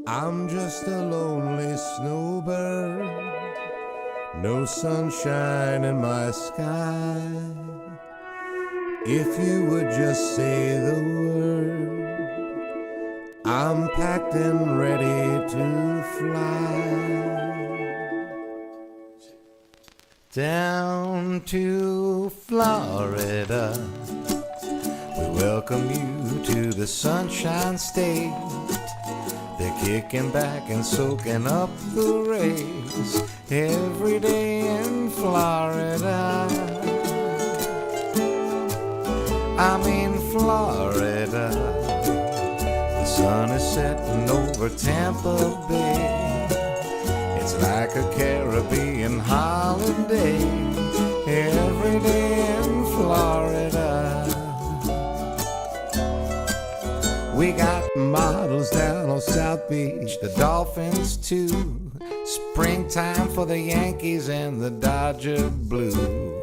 I'm just a lonely snowbird, no sunshine in my sky. If you would just say the word, I'm packed and ready to fly. Down to Florida, we welcome you to the Sunshine State. They're kicking back and soaking up the rays every day in Florida. I'm in Florida. The sun is setting over Tampa Bay. It's like a Caribbean holiday every day in Florida. We got models down on South Beach, the Dolphins too. Springtime for the Yankees and the Dodger blue.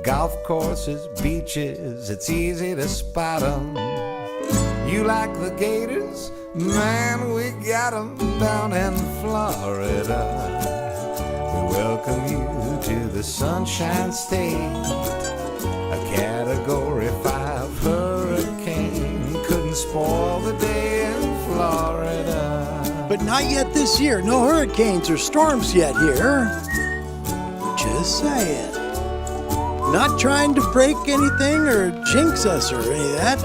Golf courses, beaches, it's easy to spot 'em. You like the Gators? Man, we got 'em down in Florida. We welcome you to the Sunshine State. A Category 5 hurricane couldn't spoil the day in Florida. But not yet this year. No hurricanes or storms yet here. Just saying. Not trying to break anything or jinx us or any of that.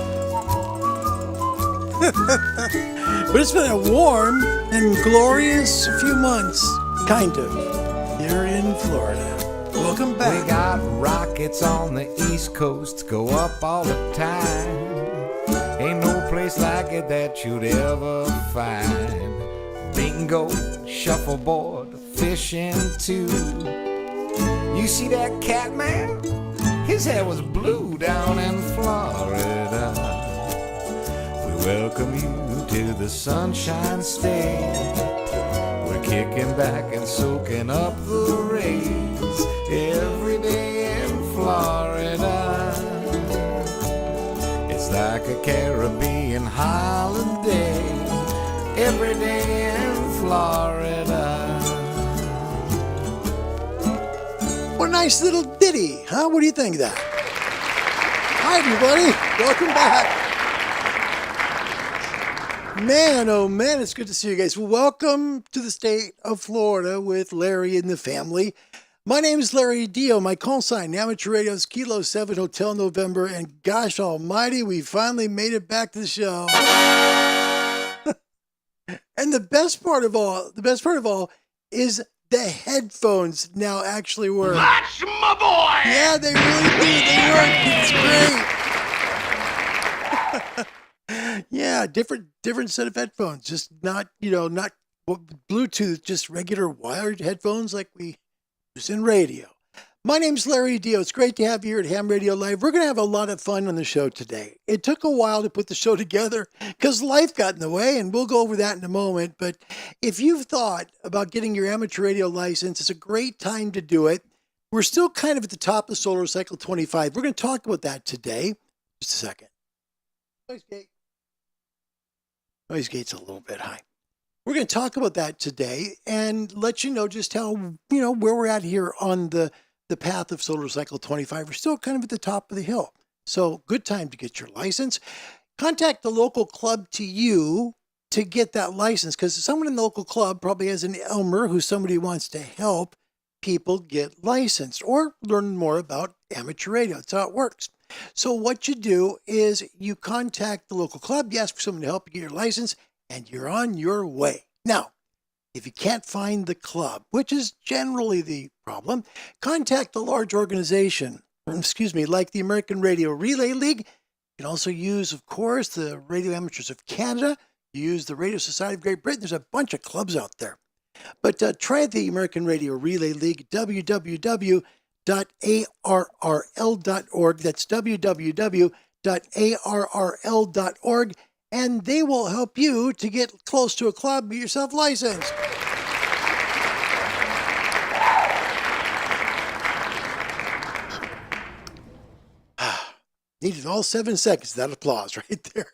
But it's been a warm and glorious few months, kind of, here in Florida. Welcome back. We got rockets on the East Coast, go up all the time. Ain't no place like it that you'd ever find. Bingo, shuffleboard, fishing too. You see that cat man? His hair was blue down in Florida. We welcome you to the Sunshine State. We're kicking back and soaking up the rays every day in Florida. It's like a Caribbean holiday every day in Florida. What a nice little ditty, huh? What do you think of that? Hi, everybody. Welcome back. Man, oh man, it's good to see you guys. Welcome to the state of Florida with Larry and the family. My name is Larry Dio. My call sign, Amateur Radio's Kilo 7 Hotel November. And gosh almighty, we finally made it back to the show. And the best part of all is the headphones now actually work. That's my boy! Yeah, they really do. They work. It's great. Yeah, different set of headphones. Just not Bluetooth, just regular wired headphones like we use in radio. My name's Larry Dio. It's great to have you here at Ham Radio Live. We're going to have a lot of fun on the show today. It took a while to put the show together because life got in the way, and we'll go over that in a moment. But if you've thought about getting your amateur radio license, it's a great time to do it. We're still kind of at the top of Solar Cycle 25. We're going to talk about that today. Just a second. Noise gate's a little bit high. We're going to talk about that today and let you know just how, where we're at here on the path of Solar Cycle 25. We're still kind of at the top of the hill. So good time to get your license. Contact the local club to you to get that license because someone in the local club probably has an Elmer who somebody wants to help people get licensed or learn more about amateur radio. That's how it works. So what you do is you contact the local club, you ask for someone to help you get your license, and you're on your way. Now, if you can't find the club, which is generally the problem, contact a large organization, like the American Radio Relay League. You can also use, of course, the Radio Amateurs of Canada. You use the Radio Society of Great Britain. There's a bunch of clubs out there. But try the American Radio Relay League, www.arrl.org. That's www.arrl.org. And they will help you to get close to a club, get yourself licensed. Needed all 7 seconds of that applause right there.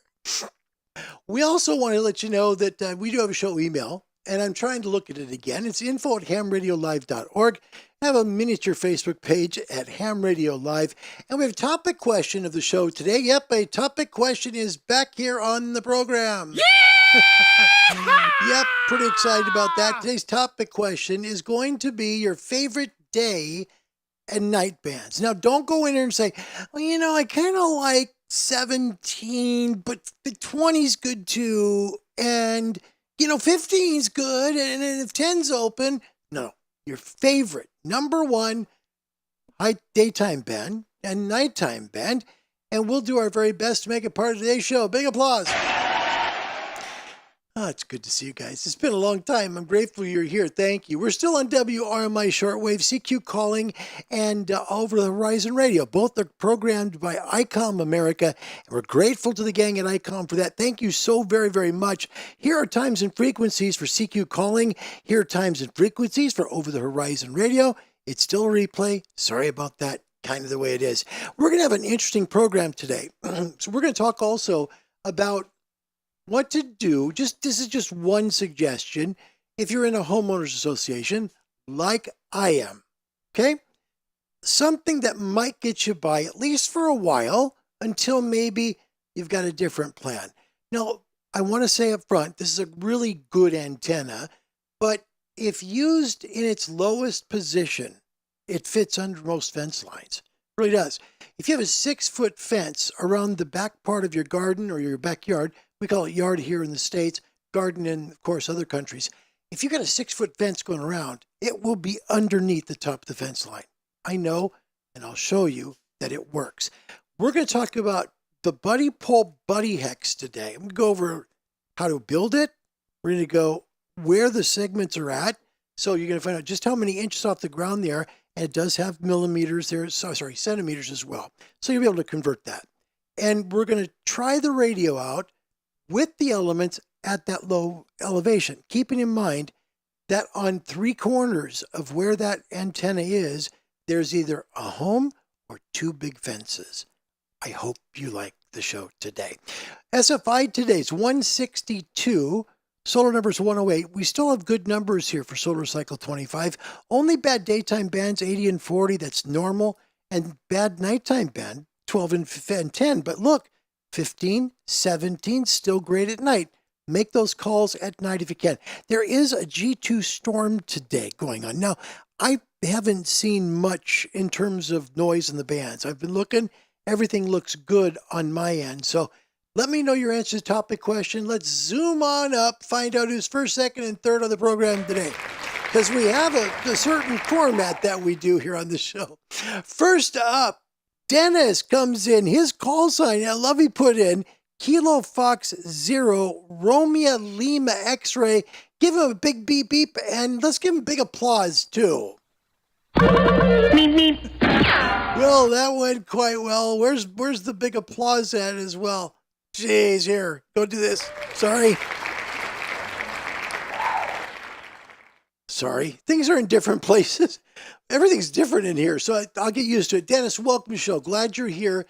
We also want to let you know that we do have a show email, and I'm trying to look at it again. It's info@hamradiolive.org. I have a miniature Facebook page at Ham Radio Live, and we have a topic question of the show today. Yep, a topic question is back here on the program. Yep, pretty excited about that. Today's topic question is going to be your favorite day and night bands. Now, don't go in there and say, well, I kind of like 17, but the 20's good too, and 15's good, and if 10's open. No, your favorite number one daytime band and nighttime band, and we'll do our very best to make it part of today's show. Big applause. Oh, it's good to see you guys. It's been a long time. I'm grateful you're here. Thank you. We're still on WRMI Shortwave, CQ Calling, and Over the Horizon Radio. Both are programmed by ICOM America, and we're grateful to the gang at ICOM for that. Thank you so very, very much. Here are times and frequencies for CQ Calling. Here are times and frequencies for Over the Horizon Radio. It's still a replay. Sorry about that. Kind of the way it is. We're going to have an interesting program today. So we're going to talk also about what to do. This is just one suggestion if you're in a homeowners association like I am. Okay? Something that might get you by at least for a while until maybe you've got a different plan. Now, I want to say up front, this is a really good antenna, but if used in its lowest position, it fits under most fence lines. It really does. If you have a 6-foot fence around the back part of your garden or your backyard, we call it yard here in the States, garden in, of course, other countries. If you've got a 6-foot fence going around, it will be underneath the top of the fence line. I know, and I'll show you that it works. We're going to talk about the BuddiPole BuddiHex today. I'm going to go over how to build it. We're going to go where the segments are at. So you're going to find out just how many inches off the ground they are. And it does have millimeters there, centimeters as well. So you'll be able to convert that. And we're going to try the radio out with the elements at that low elevation, keeping in mind that on 3 corners of where that antenna is, there's either a home or 2 big fences. I hope you like the show today. SFI today is 162. Solar number is 108. We still have good numbers here for Solar Cycle 25. Only bad daytime bands, 80 and 40. That's normal. And bad nighttime band, 12 and 10. But look, 15, 17, still great at night. Make those calls at night if you can. There is a G2 storm today going on. Now, I haven't seen much in terms of noise in the bands. I've been looking. Everything looks good on my end. So let me know your answer to the topic question. Let's zoom on up, find out who's first, second, and third on the program today. Because we have a certain format that we do here on the show. First up, Dennis comes in. His call sign, I love he put in, Kilo Fox 0, Romeo Lima X-Ray. Give him a big beep beep, and let's give him a big applause, too. Well, that went quite well. Where's the big applause at as well? Jeez, here, go do this. Sorry. Things are in different places. Everything's different in here, so I'll get used to it. Dennis, welcome to the show. Glad you're here.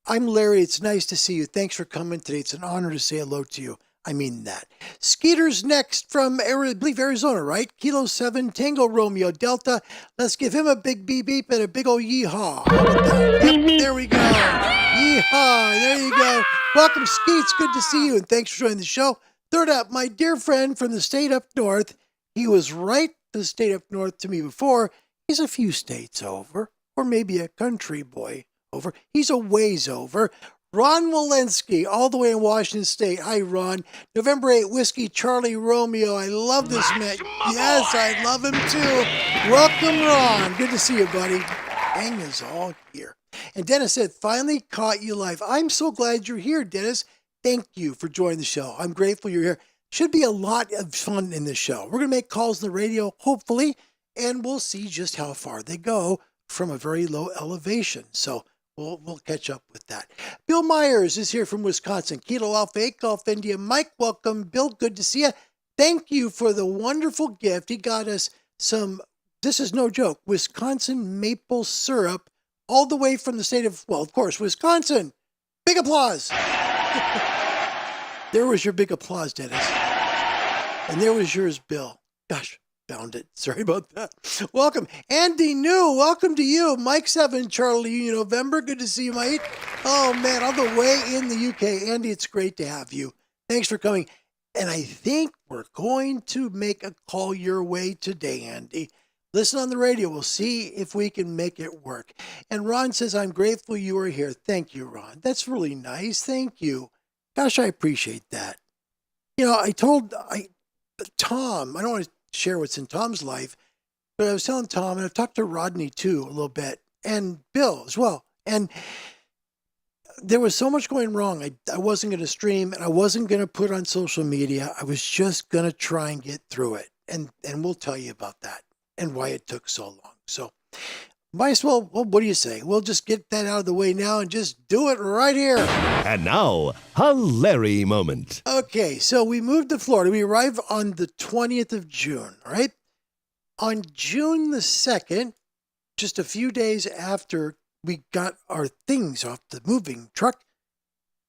I'm Larry. It's nice to see you. Thanks for coming today. It's an honor to say hello to you. I mean that. Skeeter's next from, I believe, Arizona, right? Kilo 7, Tango Romeo Delta. Let's give him a big beep beep and a big old yeehaw. How about that? Yep, there we go. Yeehaw. There you go. Welcome, Skeets. Good to see you, and thanks for joining the show. Third up, my dear friend from the state up north. He was right the state up north to me before. He's a few states over, or maybe a country boy over. He's a ways over. Ron Walensky, all the way in Washington State. Hi, Ron. November 8, Whiskey Charlie Romeo. I love this man. Yes, I love him too. Welcome, Ron. Good to see you, buddy. Gang is all here. And Dennis said, finally caught you live. I'm so glad you're here, Dennis. Thank you for joining the show. I'm grateful you're here. Should be a lot of fun in this show. We're going to make calls on the radio, hopefully, and we'll see just how far they go from a very low elevation. So we'll catch up with that. Bill Myers is here from Wisconsin. Kilo Alpha 8 Golf India. Mike, welcome. Bill, good to see you. Thank you for the wonderful gift. He got us some, this is no joke, Wisconsin maple syrup all the way from the state of, well, of course, Wisconsin. Big applause. There was your big applause, Dennis. And there was yours, Bill. Gosh, found it. Sorry about that. Welcome. Andy New, welcome to you. Mike 7, Charlie November. Good to see you, mate. Oh, man, all the way in the UK. Andy, it's great to have you. Thanks for coming. And I think we're going to make a call your way today, Andy. Listen on the radio. We'll see if we can make it work. And Ron says, I'm grateful you are here. Thank you, Ron. That's really nice. Thank you. Gosh, I appreciate that. I told Tom, I don't want to share what's in Tom's life, but I was telling Tom, and I've talked to Rodney too a little bit, and Bill as well. And there was so much going wrong. I wasn't going to stream, and I wasn't going to put on social media. I was just going to try and get through it. And we'll tell you about that and why it took so long. So might as well, what do you say? We'll just get that out of the way now and just do it right here. And now, a Larry moment. Okay, so we moved to Florida. We arrived on the 20th of June, all right? On June the 2nd, just a few days after we got our things off the moving truck,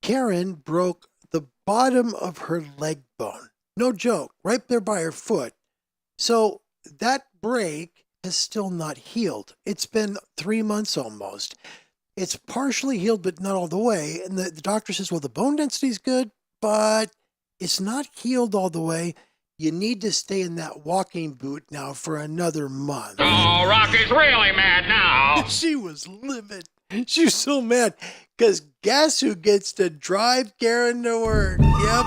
Karen broke the bottom of her leg bone. No joke, right there by her foot. So that break has still not healed. It's been 3 months almost. It's partially healed, but not all the way. And the doctor says, well, the bone density is good, but it's not healed all the way. You need to stay in that walking boot now for another month. Oh, Rocky's really mad now. She was livid. She was so mad because guess who gets to drive Karen to work? Yep.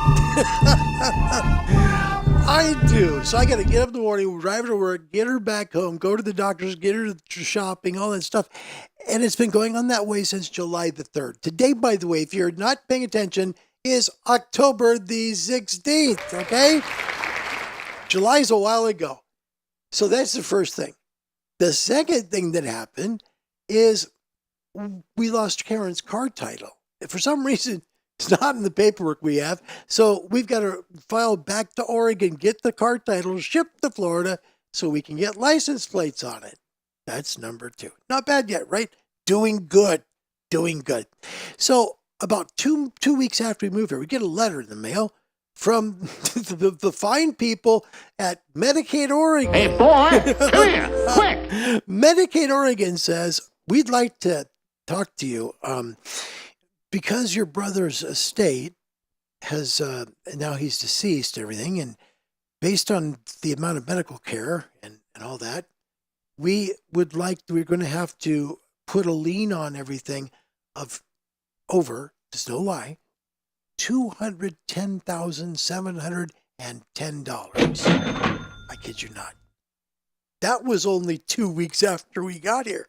I do. So I got to get up in the morning, drive her to work, get her back home, go to the doctor's, get her to shopping, all that stuff. And it's been going on that way since July the 3rd. Today, by the way, if you're not paying attention, is October the 16th, okay? July's a while ago. So that's the first thing. The second thing that happened is we lost Karen's car title. For some reason, it's not in the paperwork we have. So we've got to file back to Oregon, get the car title shipped to Florida so we can get license plates on it. That's number 2. Not bad yet, right? Doing good. So about two weeks after we moved here, we get a letter in the mail from the fine people at Medicaid Oregon. Hey, boy, come here, quick. Medicaid Oregon says, we'd like to talk to you because your brother's estate has, now he's deceased and everything, and based on the amount of medical care and all that, we're going to have to put a lien on everything of over, there's no lie, $210,710. I kid you not. That was only 2 weeks after we got here.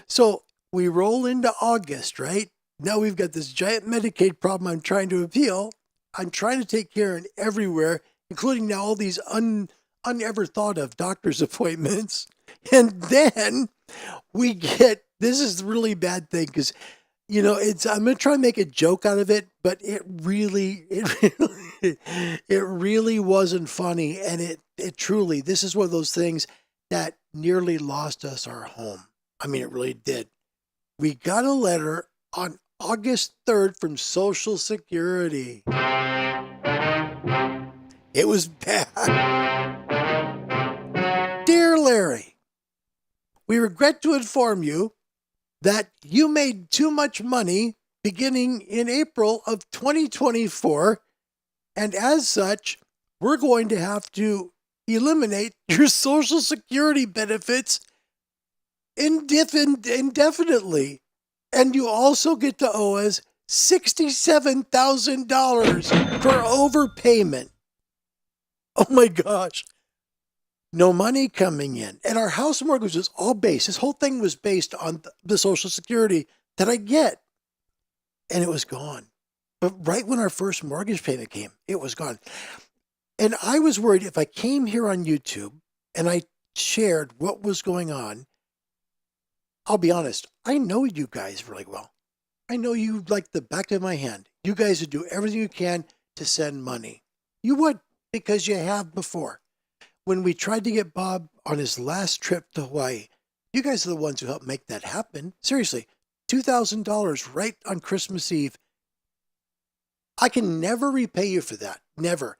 So we roll into August, right? Now we've got this giant Medicaid problem I'm trying to appeal. I'm trying to take care of everywhere, including now all these unever thought of doctor's appointments. And then we get, this is the really bad thing because, I'm going to try and make a joke out of it, but it really wasn't funny. And it truly, this is one of those things that nearly lost us our home. I mean, it really did. We got a letter on August 3rd from Social Security. It was bad. Dear Larry, we regret to inform you that you made too much money beginning in April of 2024, and as such, we're going to have to eliminate your Social Security benefits indefinitely. And you also get to owe us $67,000 for overpayment. Oh my gosh. No money coming in. And our house mortgage was all based. This whole thing was based on the Social Security that I get. And it was gone. But right when our first mortgage payment came, it was gone. And I was worried if I came here on YouTube and I shared what was going on, I'll be honest, I know you guys really well. I know you like the back of my hand. You guys would do everything you can to send money. You would, because you have before. When we tried to get Bob on his last trip to Hawaii, you guys are the ones who helped make that happen. Seriously, $2,000 right on Christmas Eve. I can never repay you for that. Never.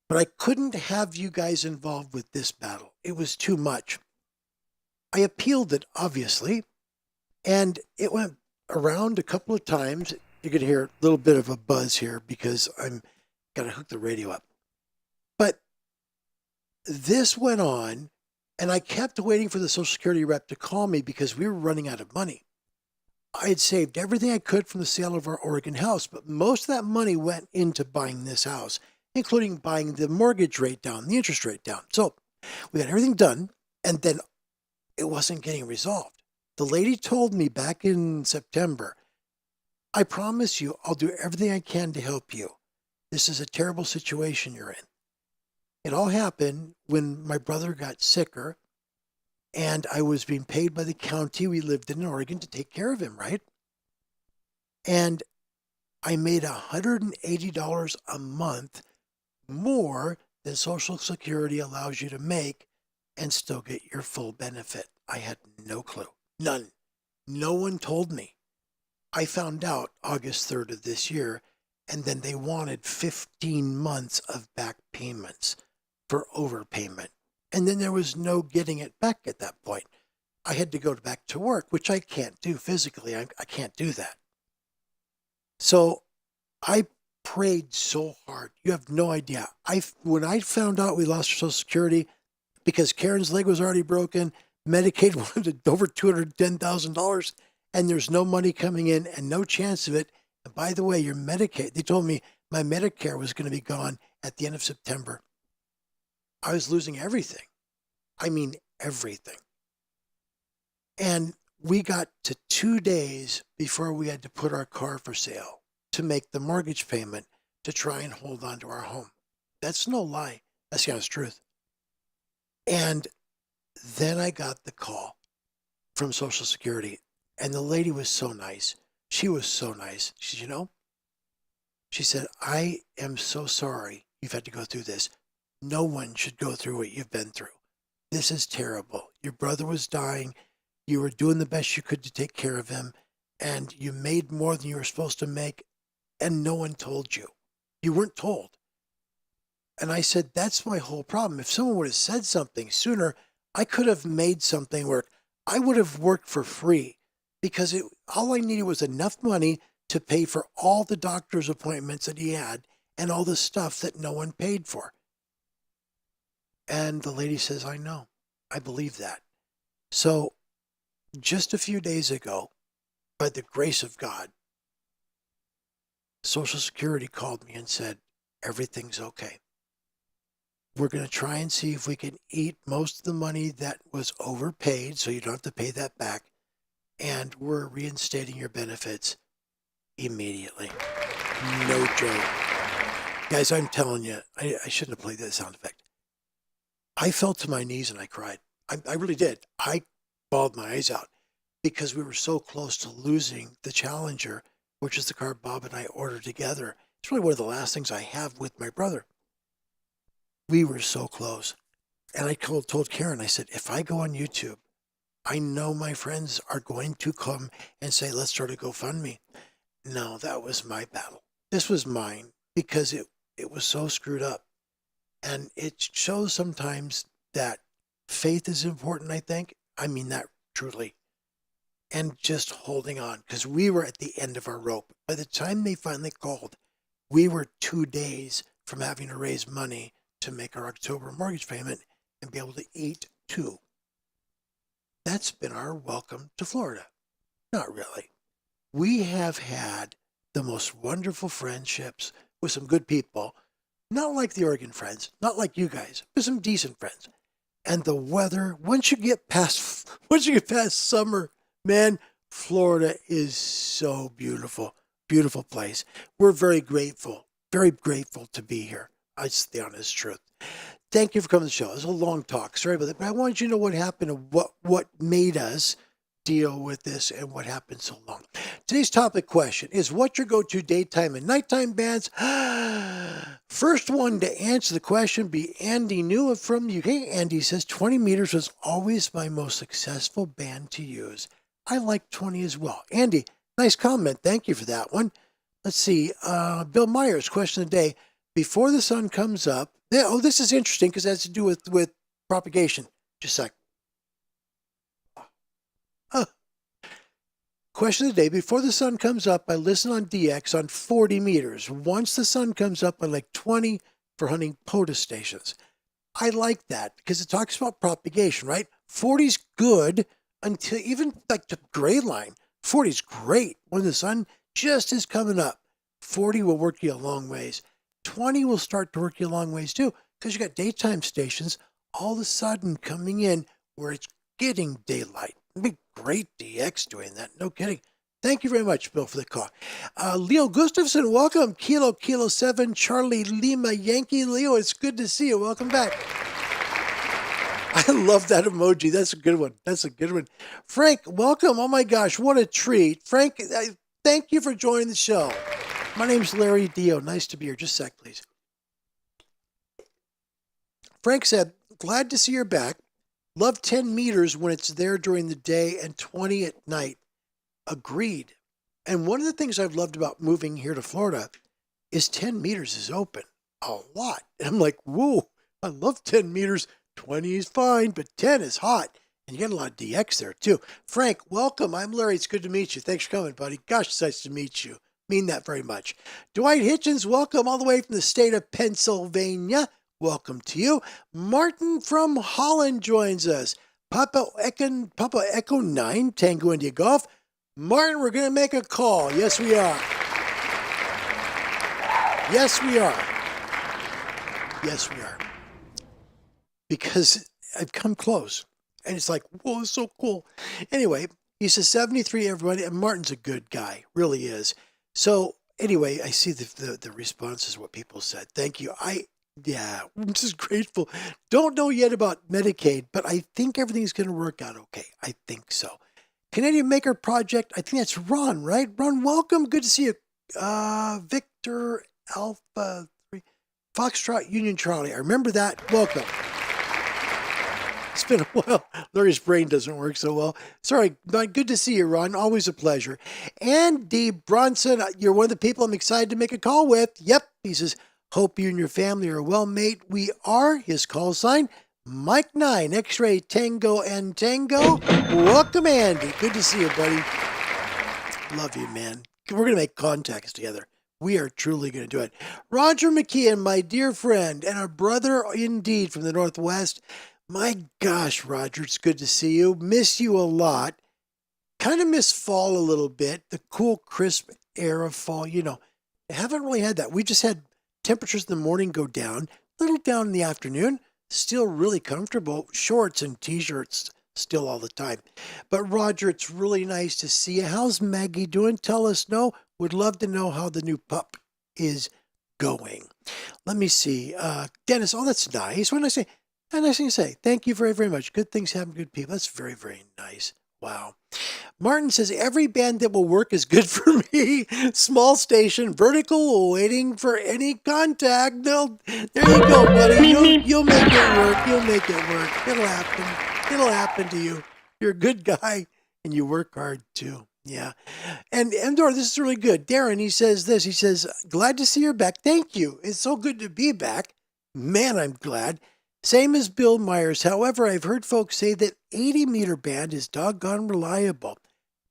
But I couldn't have you guys involved with this battle. It was too much. I appealed it, obviously, and it went around a couple of times. You could hear a little bit of a buzz here because I'm got to hook the radio up. But this went on, and I kept waiting for the Social Security rep to call me because we were running out of money. I had saved everything I could from the sale of our Oregon house, but most of that money went into buying this house, including buying the mortgage rate down, the interest rate down. So we got everything done, and then it wasn't getting resolved. The lady told me back in September, I promise you I'll do everything I can to help you. This is a terrible situation you're in. It all happened when my brother got sicker and I was being paid by the county we lived in Oregon to take care of him, right? And I made $180 a month more than Social Security allows you to make and still get your full benefit. I had no clue. None. No one told me. I found out August 3rd of this year, and then they wanted 15 months of back payments for overpayment. And then there was no getting it back at that point. I had to go back to work, which I can't do physically. I can't do that. So I prayed so hard. You have no idea. When I found out we lost Social Security because Karen's leg was already broken, Medicaid wanted over $210,000, and there's no money coming in and no chance of it. And by the way, your Medicaid, they told me my Medicare was going to be gone at the end of September. I was losing everything. I mean, everything. And we got to 2 days before we had to put our car for sale to make the mortgage payment to try and hold on to our home. That's no lie. That's the honest truth. And then I got the call from Social Security, and the lady was so nice. She was so nice. She said, she said, I am so sorry you've had to go through this. No one should go through what you've been through. This is terrible. Your brother was dying. You were doing the best you could to take care of him, and you made more than you were supposed to make, and no one told you. You weren't told. And I said, that's my whole problem. If someone would have said something sooner, I could have made something work. I would have worked for free because all I needed was enough money to pay for all the doctor's appointments that he had and all the stuff that no one paid for. And the lady says, I know. I believe that. So just a few days ago, by the grace of God, Social Security called me and said, everything's okay. We're going to try and see if we can eat most of the money that was overpaid so you don't have to pay that back. And we're reinstating your benefits immediately. No joke. Guys, I'm telling you, I shouldn't have played that sound effect. I fell to my knees and I cried. I really did. I bawled my eyes out because we were so close to losing the Challenger, which is the car Bob and I ordered together. It's really one of the last things I have with my brother. We were so close. And I told Karen, I said, if I go on YouTube, I know my friends are going to come and say, let's start a GoFundMe. No, that was my battle. This was mine because it was so screwed up. And it shows sometimes that faith is important, I think. I mean that truly. And just holding on, because we were at the end of our rope. By the time they finally called, we were 2 days from having to raise money to make our October mortgage payment and be able to eat too. That's been our welcome to Florida. Not really. We have had the most wonderful friendships with some good people. Not like the Oregon friends, not like you guys, but some decent friends. And the weather, once you get past summer, man, Florida is so beautiful, beautiful place. We're very grateful to be here. That's the honest truth. Thank you for coming to the show. It was a long talk. Sorry about that, but I wanted you to know what happened and what made us deal with this and what happened so long. Today's topic question is, what's your go-to daytime and nighttime bands? First one to answer the question be Andy New from the UK. Andy says 20 meters was always my most successful band to use. I like 20 as well. Andy, nice comment. Thank you for that one. Let's see. Bill Myers, question of the day. Before the sun comes up. This is interesting because it has to do with propagation. Just a sec. Question of the day. Before the sun comes up, I listen on DX on 40 meters. Once the sun comes up, I like 20 for hunting POTUS stations. I like that because it talks about propagation, right? 40's good until even like the gray line. 40's great when the sun just is coming up. 40 will work you a long ways. 20 will start to work you a long ways too because you got daytime stations all of a sudden coming in where it's getting daylight. It'd be great DX doing that. No kidding. Thank you very much, Bill, for the call. Leo Gustafson, welcome. Kilo 7, Charlie Lima Yankee. Leo, it's good to see you. Welcome back. I love that emoji. That's a good one. That's a good one. Frank, welcome. Oh my gosh, what a treat. Frank, thank you for joining the show. My name's Larry Dio. Nice to be here. Just a sec, please. Frank said, glad to see you're back. Love 10 meters when it's there during the day and 20 at night. Agreed. And one of the things I've loved about moving here to Florida is 10 meters is open a lot. And I'm like, whoa, I love 10 meters. 20 is fine, but 10 is hot. And you get a lot of DX there too. Frank, welcome. I'm Larry. It's good to meet you. Thanks for coming, buddy. Gosh, it's nice to meet you. Mean that very much. Dwight Hitchens, welcome all the way from the state of Pennsylvania. Welcome to you. Martin from Holland joins us. Papa Echo 9, Tango India Golf. Martin, we're going to make a call. Yes, we are. Yes, we are. Yes, we are. Because I've come close. And it's like, whoa, it's so cool. Anyway, he says 73, everybody. And Martin's a good guy. Really is. So anyway, I see the responses, what people said. Thank you. I'm just grateful. Don't know yet about Medicaid, but I think everything's going to work out okay. I think so. Canadian Maker Project, I think that's Ron, right? Ron, welcome. Good to see you. Victor Alpha 3, Foxtrot Union Charlie. I remember that. Welcome. It's been a while. Larry's brain doesn't work so well. Sorry, but good to see you, Ron. Always a pleasure. Andy Bronson, you're one of the people I'm excited to make a call with. Yep, he says, hope you and your family are well, mate. We are. His call sign, Mike 9, X-Ray Tango and Tango. Welcome, Andy. Good to see you, buddy. Love you, man. We're going to make contacts together. We are truly going to do it. Roger McKeon, my dear friend, and a brother indeed from the Northwest. My gosh, Roger, it's good to see you. Miss you a lot. Kind of miss fall a little bit. The cool, crisp air of fall. You know, I haven't really had that. We just had temperatures in the morning go down, a little down in the afternoon. Still really comfortable. Shorts and T-shirts still all the time. But Roger, it's really nice to see you. How's Maggie doing? Tell us. No, would love to know how the new pup is going. Let me see. Dennis, oh, that's nice. What did I say? Nice thing to say. Thank you very, very much. Good things happen to good people. That's very, very nice. Wow. Martin says, every band that will work is good for me. Small station, vertical, waiting for any contact. There you go, buddy. You'll make it work. You'll make it work. It'll happen. It'll happen to you. You're a good guy, and you work hard, too. Yeah. And Endor, this is really good. Darren, he says this. He says, glad to see you're back. Thank you. It's so good to be back. Man, I'm glad. Same as Bill Myers. However, I've heard folks say that 80-meter band is doggone reliable.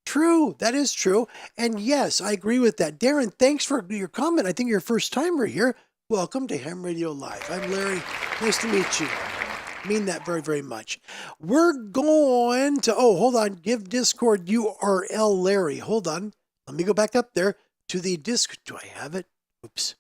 True. That is true. And yes, I agree with that. Darren, thanks for your comment. I think you're a first-timer here. Welcome to Ham Radio Live. I'm Larry. Nice to meet you. I mean that very, very much. We're going to, hold on. Give Discord URL, Larry. Hold on. Let me go back up there to the Discord. Do I have it? Oops.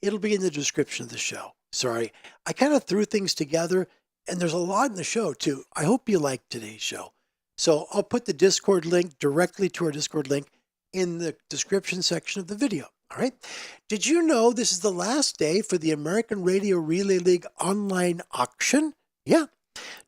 It'll be in the description of the show. Sorry, I kind of threw things together, and there's a lot in the show, too. I hope you like today's show. So I'll put the Discord link directly to our Discord link in the description section of the video. All right. Did you know this is the last day for the American Radio Relay League online auction? Yeah.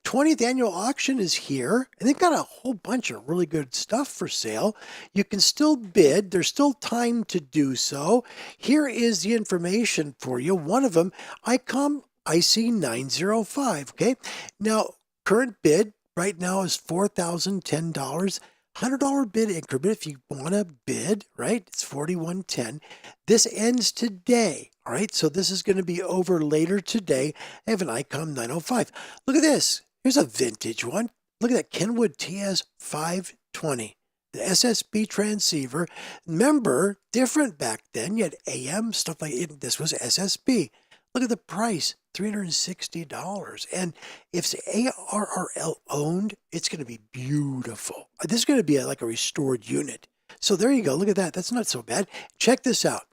20th annual auction is here, and they've got a whole bunch of really good stuff for sale. You can still bid. There's still time to do so. Here is the information for you. One of them, ICOM IC905. Okay. Now, current bid right now is $4,010. $100 bid increment if you want to bid, right? It's $41.10. This ends today, all right? So this is going to be over later today. I have an ICOM 905. Look at this. Here's a vintage one. Look at that Kenwood TS 520. The SSB transceiver. Remember, different back then. You had AM, stuff like it. This was SSB. Look at the price, $360. And if it's ARRL owned, it's going to be beautiful. This is going to be like a restored unit. So there you go. Look at that. That's not so bad. Check this out.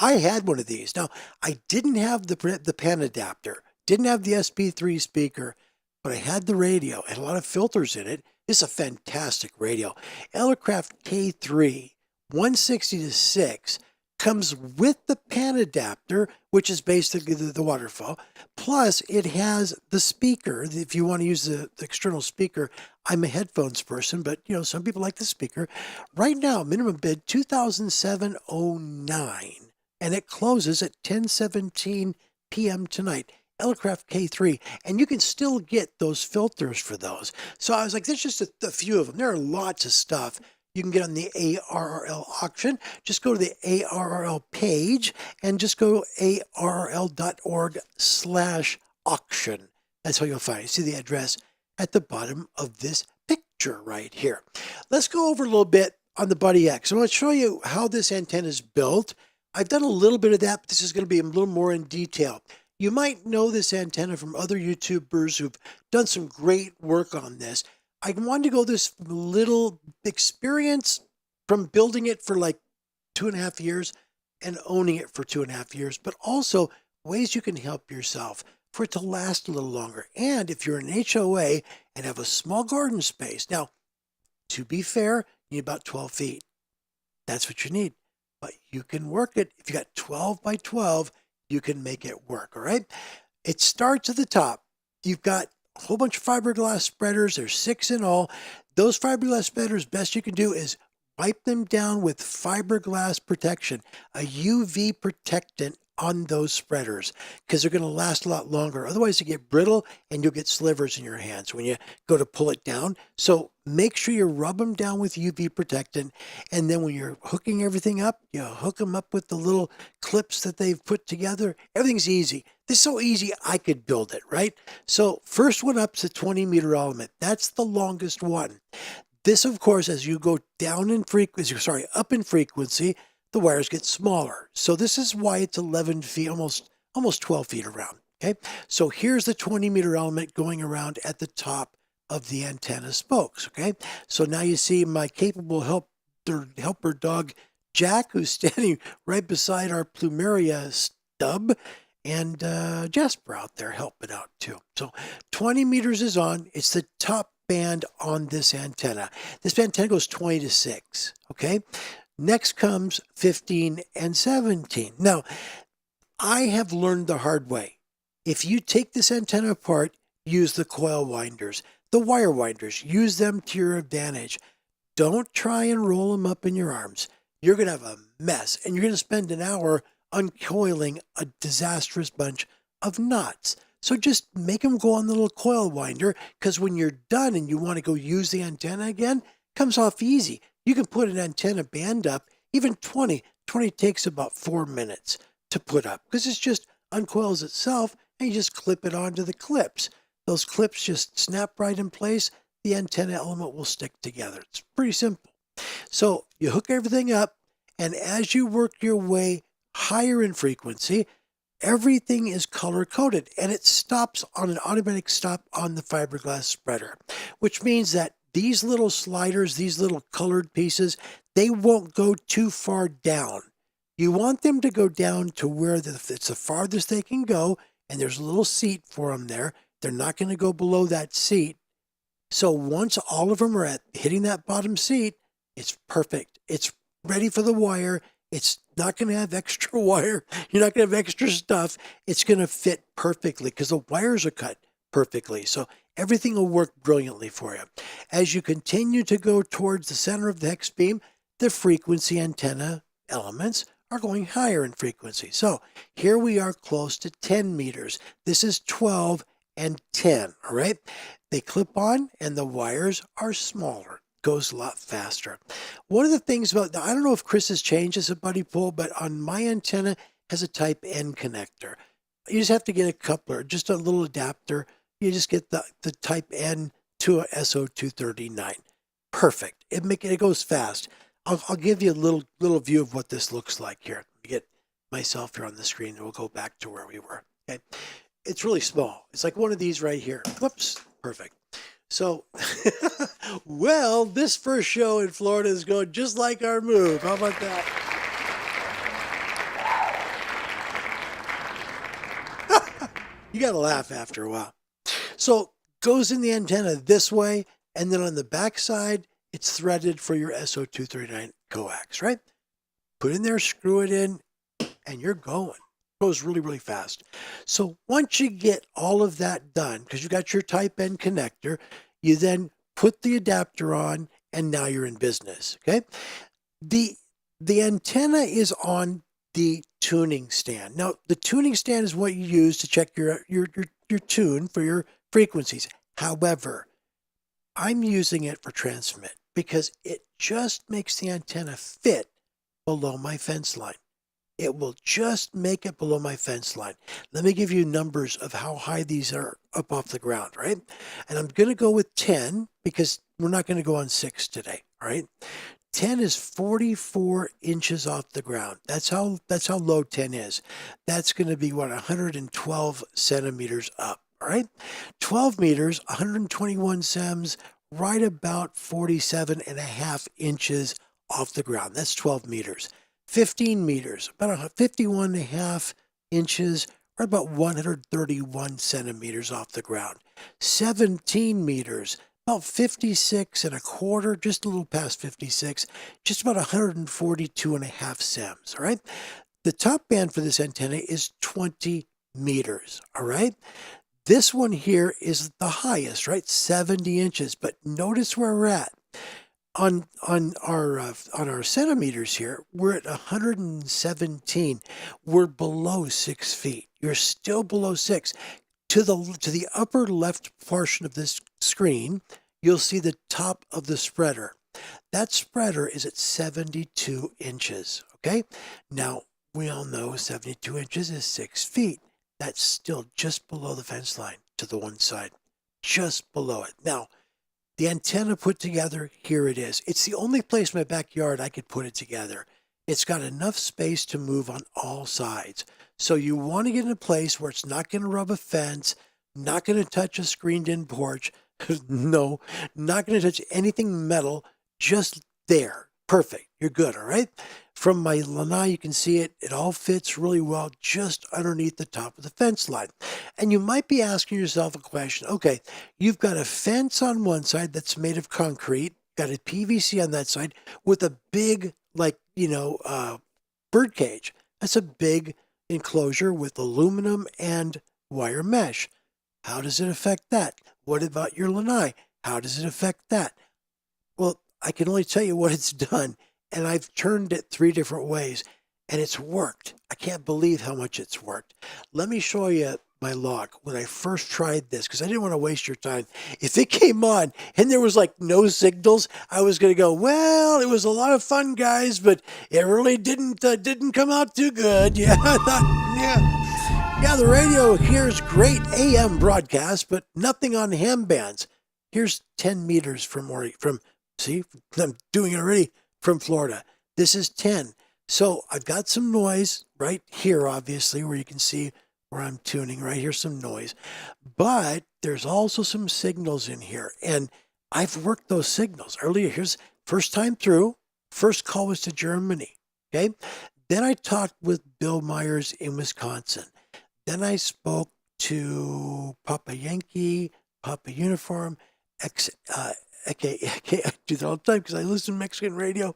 I had one of these. Now, I didn't have the pen adapter, didn't have the SP3 speaker, but I had the radio and a lot of filters in it. It's a fantastic radio. Aircraft K3, 160 to 6, comes with the pan adapter, which is basically the waterfall. Plus, it has the speaker. If you want to use the external speaker, I'm a headphones person, but some people like the speaker. Right now, minimum bid $2,709, and it closes at 10:17 p.m. tonight. Aircraft K3, and you can still get those filters for those. So I was like, there's just a few of them. There are lots of stuff you can get on the ARRL auction. Just go to the ARRL page and just go arrl.org/auction. That's how you'll find it. See the address at the bottom of this picture right here. Let's go over a little bit on the BuddiHex. I want to show you how this antenna is built. I've done a little bit of that, but this is going to be a little more in detail. You might know this antenna from other YouTubers who've done some great work on this. I wanted to go this little experience from building it for like 2.5 years and owning it for 2.5 years, but also ways you can help yourself for it to last a little longer. And if you're an HOA and have a small garden space, now, to be fair, you need about 12 feet. That's what you need. But you can work it. If you got 12 by 12, you can make it work, all right? It starts at the top. You've got a whole bunch of fiberglass spreaders. There's 6 in all. Those fiberglass spreaders, best you can do is wipe them down with fiberglass protection, a UV protectant on those spreaders, because they're going to last a lot longer. Otherwise, they get brittle and you'll get slivers in your hands when you go to pull it down. So make sure you rub them down with UV protectant. And then when you're hooking everything up, you hook them up with the little clips that they've put together. Everything's easy. This is so easy, I could build it, right? So first one up is a 20-meter element. That's the longest one. This, of course, as you go down in frequency, up in frequency, the wires get smaller. So this is why it's 11 feet, almost 12 feet around, okay? So here's the 20-meter element going around at the top of the antenna spokes, okay? So now you see my capable helper dog, Jack, who's standing right beside our plumeria stub, and Jasper out there helping out too. So 20 meters is on. It's the top band on this antenna. This antenna goes 20 to 6, okay? Next comes 15 and 17. Now, I have learned the hard way. If you take this antenna apart, use the coil winders, the wire winders, use them to your advantage. Don't try and roll them up in your arms. You're going to have a mess, and you're going to spend an hour uncoiling a disastrous bunch of knots. So just make them go on the little coil winder, because when you're done and you want to go use the antenna again, it comes off easy. You can put an antenna band up, even 20. 20 takes about 4 minutes to put up, because it's just uncoils itself, and you just clip it onto the clips. Those clips just snap right in place. The antenna element will stick together. It's pretty simple. So you hook everything up, and as you work your way higher in frequency, everything is color-coded, and it stops on an automatic stop on the fiberglass spreader, which means that these little sliders, these little colored pieces, they won't go too far down. You want them to go down to where it's the farthest they can go, and there's a little seat for them there. They're not going to go below that seat. So once all of them are hitting that bottom seat, it's perfect. It's ready for the wire. It's not going to have extra wire. You're not going to have extra stuff. It's going to fit perfectly because the wires are cut perfectly. So everything will work brilliantly for you. As you continue to go towards the center of the hex beam, the frequency antenna elements are going higher in frequency. So here we are close to 10 meters. This is 12 and 10, all right? They clip on and the wires are smaller. goes a lot faster. One of the things about, I don't know if Chris has changed this at BuddiPole, but on my antenna has a type N connector. You just have to get a coupler, just a little adapter. You just get the type N to a SO239. Perfect. It goes fast. I'll give you a little view of what this looks like here. Let me get myself here on the screen and we'll go back to where we were. Okay. It's really small. It's like one of these right here. Whoops. Perfect. So, well, this first show in Florida is going just like our move. How about that? You got to laugh after a while. So, goes in the antenna this way, and then on the back side, it's threaded for your SO239 coax, right? Put in there, screw it in, and you're going. It goes really, really fast. So once you get all of that done, because you got your type N connector, you then put the adapter on, and now you're in business, okay? The antenna is on the tuning stand. Now, the tuning stand is what you use to check your tune for your frequencies. However, I'm using it for transmit because it just makes the antenna fit below my fence line. It will just make it below my fence line. Let me give you numbers of how high these are up off the ground, right? And I'm going to go with 10 because we're not going to go on 6 today, all right? 10 is 44 inches off the ground. That's how low 10 is. That's going to be, 112 centimeters up, all right? 12 meters, 121 sems, right about 47 and a half inches off the ground. That's 12 meters. 15 meters, about 51 and a half inches, or about 131 centimeters off the ground. 17 meters, about 56 and a quarter, just a little past 56, just about 142 and a half sems, all right? The top band for this antenna is 20 meters, all right? This one here is the highest, right? 70 inches, but notice where we're at. On our centimeters here, we're at 117. We're below 6 feet. You're still below 6. To the upper left portion of this screen, you'll see the top of the spreader. That spreader is at 72 inches. Okay. Now we all know 72 inches is 6 feet. That's still just below the fence line to the one side, just below it. Now, the antenna put together, here it is. It's the only place in my backyard I could put it together. It's got enough space to move on all sides. So you want to get in a place where it's not going to rub a fence, not going to touch a screened-in porch. No, not going to touch anything metal, just there. Perfect. You're good, all right? From my lanai, you can see it. It all fits really well just underneath the top of the fence line. And you might be asking yourself a question. Okay, you've got a fence on one side that's made of concrete, got a PVC on that side with a big, bird cage. That's a big enclosure with aluminum and wire mesh. How does it affect that? What about your lanai? How does it affect that? Well, I can only tell you what it's done. And I've turned it 3 different ways, and it's worked. I can't believe how much it's worked. Let me show you my log when I first tried this, because I didn't want to waste your time. If it came on and there was no signals, I was going to go, well, it was a lot of fun, guys, but it really didn't come out too good. Yeah, the radio here's great AM broadcast, but nothing on ham bands. Here's 10 meters see, I'm doing it already. From Florida. This is 10. So I've got some noise right here, obviously, where you can see where I'm tuning. Right here's some noise. But there's also some signals in here. And I've worked those signals earlier. Here's first time through. First call was to Germany. Okay. Then I talked with Bill Myers in Wisconsin. Then I spoke to Papa Yankee, Papa Uniform, Okay, I do that all the time because I listen to Mexican radio,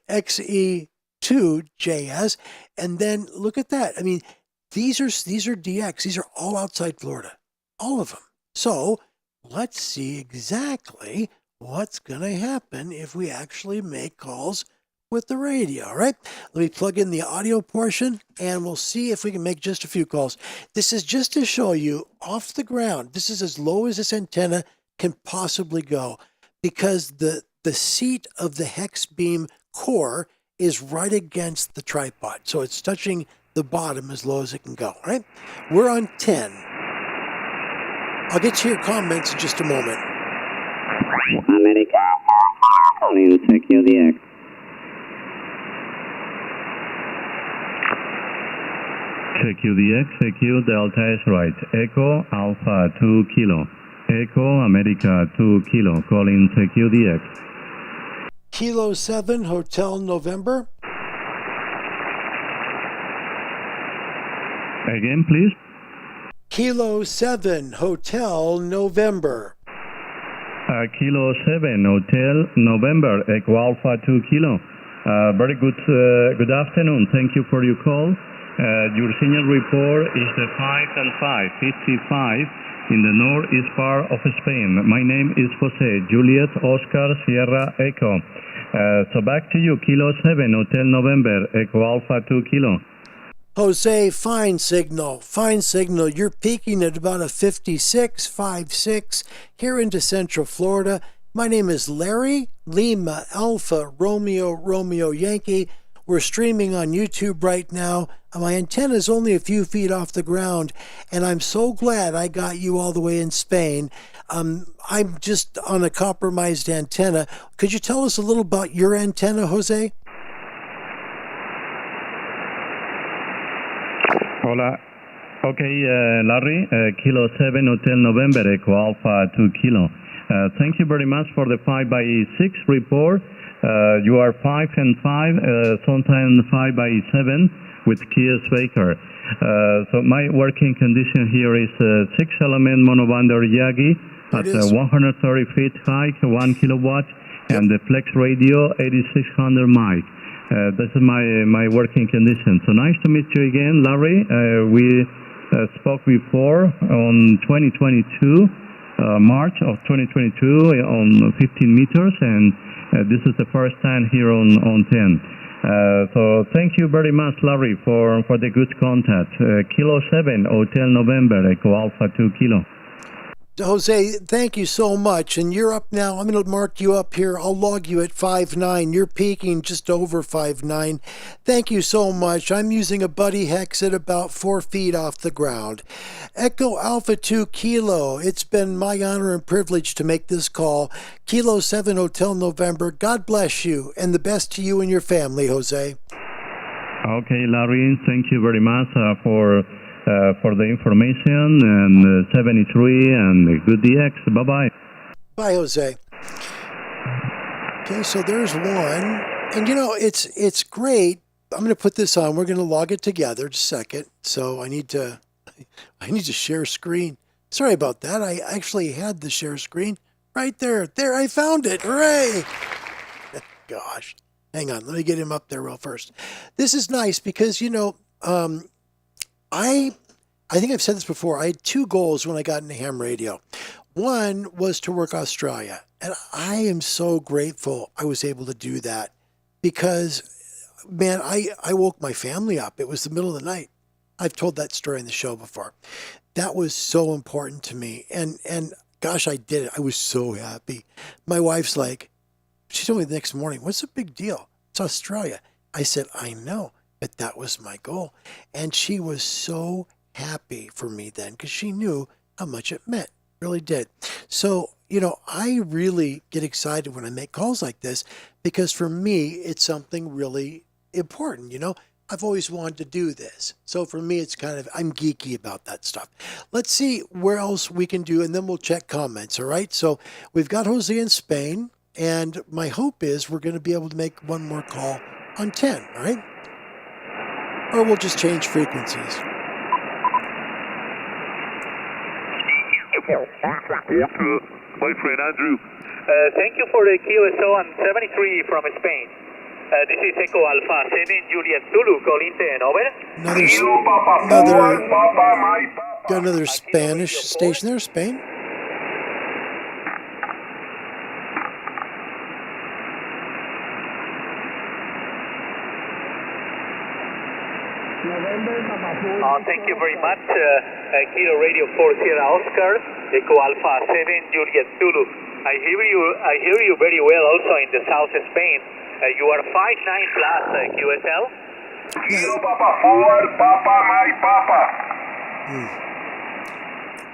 XE2JS, and then look at that. I mean, these are DX. These are all outside Florida, all of them. So let's see exactly what's going to happen if we actually make calls with the radio, all right? Let me plug in the audio portion, and we'll see if we can make just a few calls. This is just to show you off the ground. This is as low as this antenna can possibly go, because the the seat of the hex beam core is right against the tripod. So it's touching the bottom as low as it can go, right? We're on 10. I'll get to your comments in just a moment. Americana, calling secure DX. Secure DX, secure Delta is right. Echo Alpha 2 Kilo. Echo America 2 Kilo, calling secure DX. Kilo 7, Hotel November. Again, please. Kilo 7, Hotel November. Kilo 7, Hotel November, Echo Alpha 2 Kilo. Very good afternoon. Thank you for your call. Your signal report is the 5 and 5, 55 in the northeast part of Spain. My name is Jose, Juliet, Oscar, Sierra, Echo. So back to you, Kilo 7, Hotel November, Echo Alpha 2 Kilo. Jose, fine signal, fine signal. You're peaking at about a 56, 56 here into Central Florida. My name is Larry, Lima, Alpha, Romeo, Romeo, Yankee. We're streaming on YouTube right now. My antenna is only a few feet off the ground, and I'm so glad I got you all the way in Spain. I'm just on a compromised antenna. Could you tell us a little about your antenna, Jose? Hola. Okay, Larry, Kilo 7, Hotel November, Echo Alpha 2 Kilo. Thank you very much for the 5x6 report. You are 5 and 5, sometimes 5x7 with Kies Baker. So my working condition here is 6-element monobander Yagi at 130 feet high, 1 kilowatt, and the flex radio 8600 mic. This is my working condition. So nice to meet you again, Larry. We spoke before on 2022, March of 2022 on 15 meters, and this is the first time here on 10. So thank you very much, Larry, for the good contact. Kilo 7, Hotel November, Echo Alpha 2 Kilo. Jose, thank you so much. And you're up now. I'm going to mark you up here. I'll log you at 5.9. You're peaking just over 5.9. Thank you so much. I'm using a BuddiHex at about 4 feet off the ground. Echo Alpha 2 Kilo. It's been my honor and privilege to make this call. Kilo 7 Hotel November. God bless you, and the best to you and your family, Jose. Okay, Larry. Thank you very much for the information, and 73 and good DX. Bye-bye. Bye, Jose. Okay, so there's one. And you know, it's great. I'm going to put this on. We're going to log it together. Just a second. So I need to share screen. Sorry about that. I actually had the share screen right there. There, I found it. Hooray! Gosh. Hang on. Let me get him up there real first. This is nice because, you know, I think I've said this before. I had 2 goals when I got into ham radio. One was to work Australia. And I am so grateful I was able to do that because, man, I woke my family up. It was the middle of the night. I've told that story in the show before. That was so important to me. And gosh, I did it. I was so happy. My wife's like, she told me the next morning, what's the big deal? It's Australia. I said, I know. But that was my goal. And she was so happy for me then because she knew how much it meant. Really did. So, you know, I really get excited when I make calls like this because for me, it's something really important. You know, I've always wanted to do this. So for me, it's kind of, I'm geeky about that stuff. Let's see where else we can do, and then we'll check comments. All right. So we've got Jose in Spain, and my hope is we're going to be able to make one more call on 10. All right. Or we'll just change frequencies. My friend Andrew. Thank you for the QSO on 73 from Spain. This is Echo Alpha 7 Juliet Zulu calling 10, over. Got another Spanish station there, Spain. Thank you very much. Kilo Radio 4 Sierra Oscar, Echo Alpha 7 Juliet Zulu. I hear you very well also in the south of Spain. You are 5'9 plus QSL. Yeah. Papa forward, Papa, my Papa.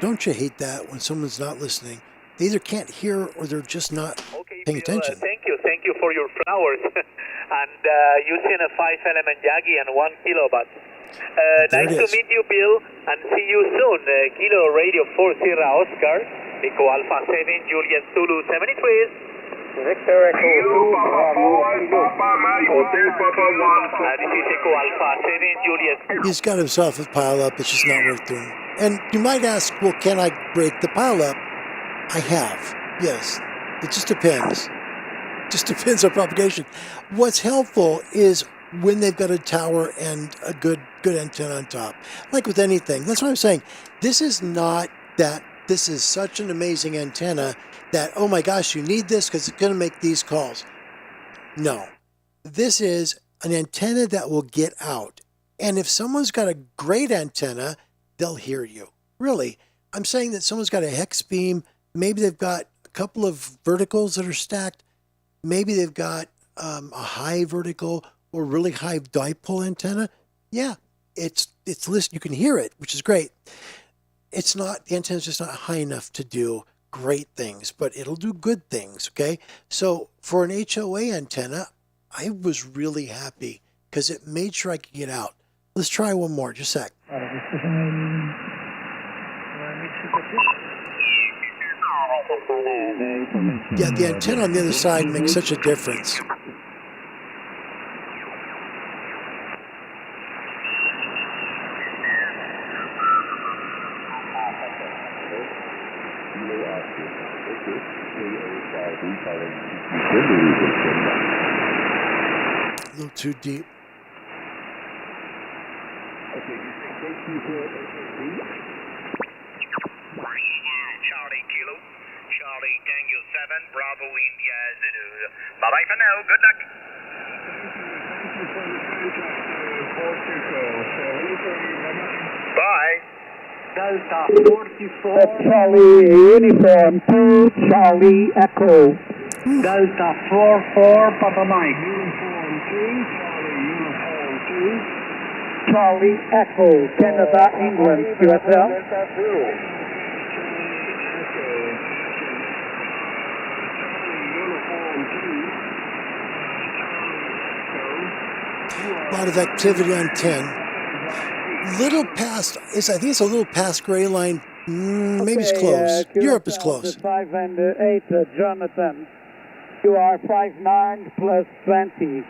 Don't you hate that when someone's not listening? They either can't hear or they're just not paying attention. Thank you for your flowers. And using a 5-element Yagi and 1 kilowatt. Nice to meet you, Bill, and see you soon. Kilo Radio 40 Oscar, Echo Alpha 7, Juliet Zulu 73. Victor Echo 2, Bravo, Papa, my Hotel Papa 1. This is Echo Alpha 7, Juliet. He's got himself a pile up. It's just not worth doing. And you might ask, well, can I break the pile up? I have. Yes. It just depends. Just depends on propagation. What's helpful is when they've got a tower and a good antenna on top. Like with anything. That's what I'm saying. This is not that this is such an amazing antenna that, oh my gosh, you need this because it's going to make these calls. No. This is an antenna that will get out. And if someone's got a great antenna, they'll hear you. Really. I'm saying that someone's got a hex beam. Maybe they've got a couple of verticals that are stacked. Maybe they've got a high vertical or really high dipole antenna. Yeah, it's listen. You can hear it, which is great. It's not, the antenna's just not high enough to do great things, but it'll do good things. Okay, so for an HOA antenna, I was really happy because it made sure I could get out. Let's try one more. Just a sec. Yeah, the antenna on the other side makes such a difference. A little too deep. Charlie Kilo, Charlie Tango 7, Bravo India Zulu. Bye-bye for now, good luck. Bye. Delta 44. Charlie Uniform 2, Charlie Echo. Delta 44, Papa Mike. Uniform 2, Charlie Uniform 2. Charlie Echo, Canada, England, QSL. A lot of activity on 10. Little past, I think it's a little past gray line. Maybe it's close. Europe is close. 5 and 8, Jonathan. You are 5'9 plus 20.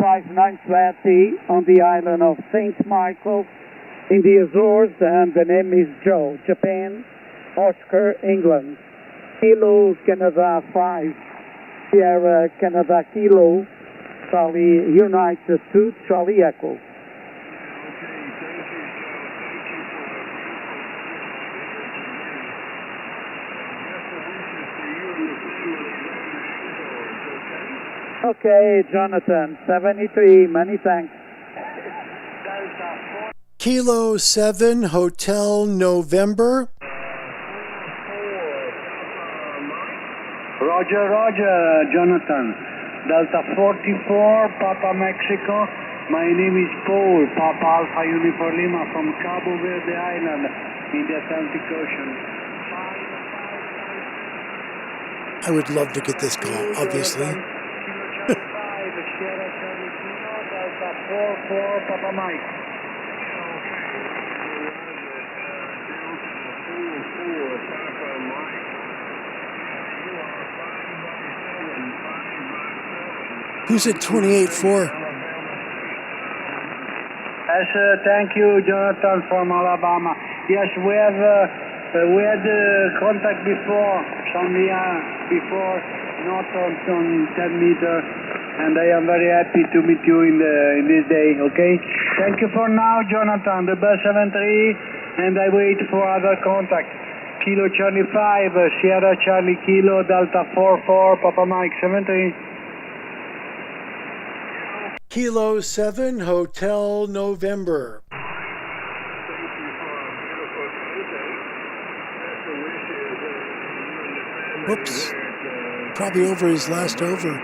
5'9 20 on the island of St. Michael in the Azores, and the name is Joe, Japan, Oscar, England. Kilo, Canada 5. Sierra, Canada, Kilo. Charlie United 2, Charlie Echo. Okay, Jonathan, 73, many thanks. Kilo 7, Hotel November. Roger, Jonathan. Delta 44, Papa Mexico. My name is Paul, Papa Alpha Uniform Lima from Cabo Verde Island in the Atlantic Ocean. I would love to get this call, obviously. Delta 44, Papa Mike. Who's at 28-4? Yes, thank you, Jonathan from Alabama. Yes, we had contact before, some year before, not on 10 meters, and I am very happy to meet you in this day. Okay, thank you for now, Jonathan. The bus 73, and I wait for other contact. Kilo Charlie 5, Sierra Charlie Kilo Delta 44, Papa Mike 73. Kilo 7, Hotel November. Whoops. probably over his last over.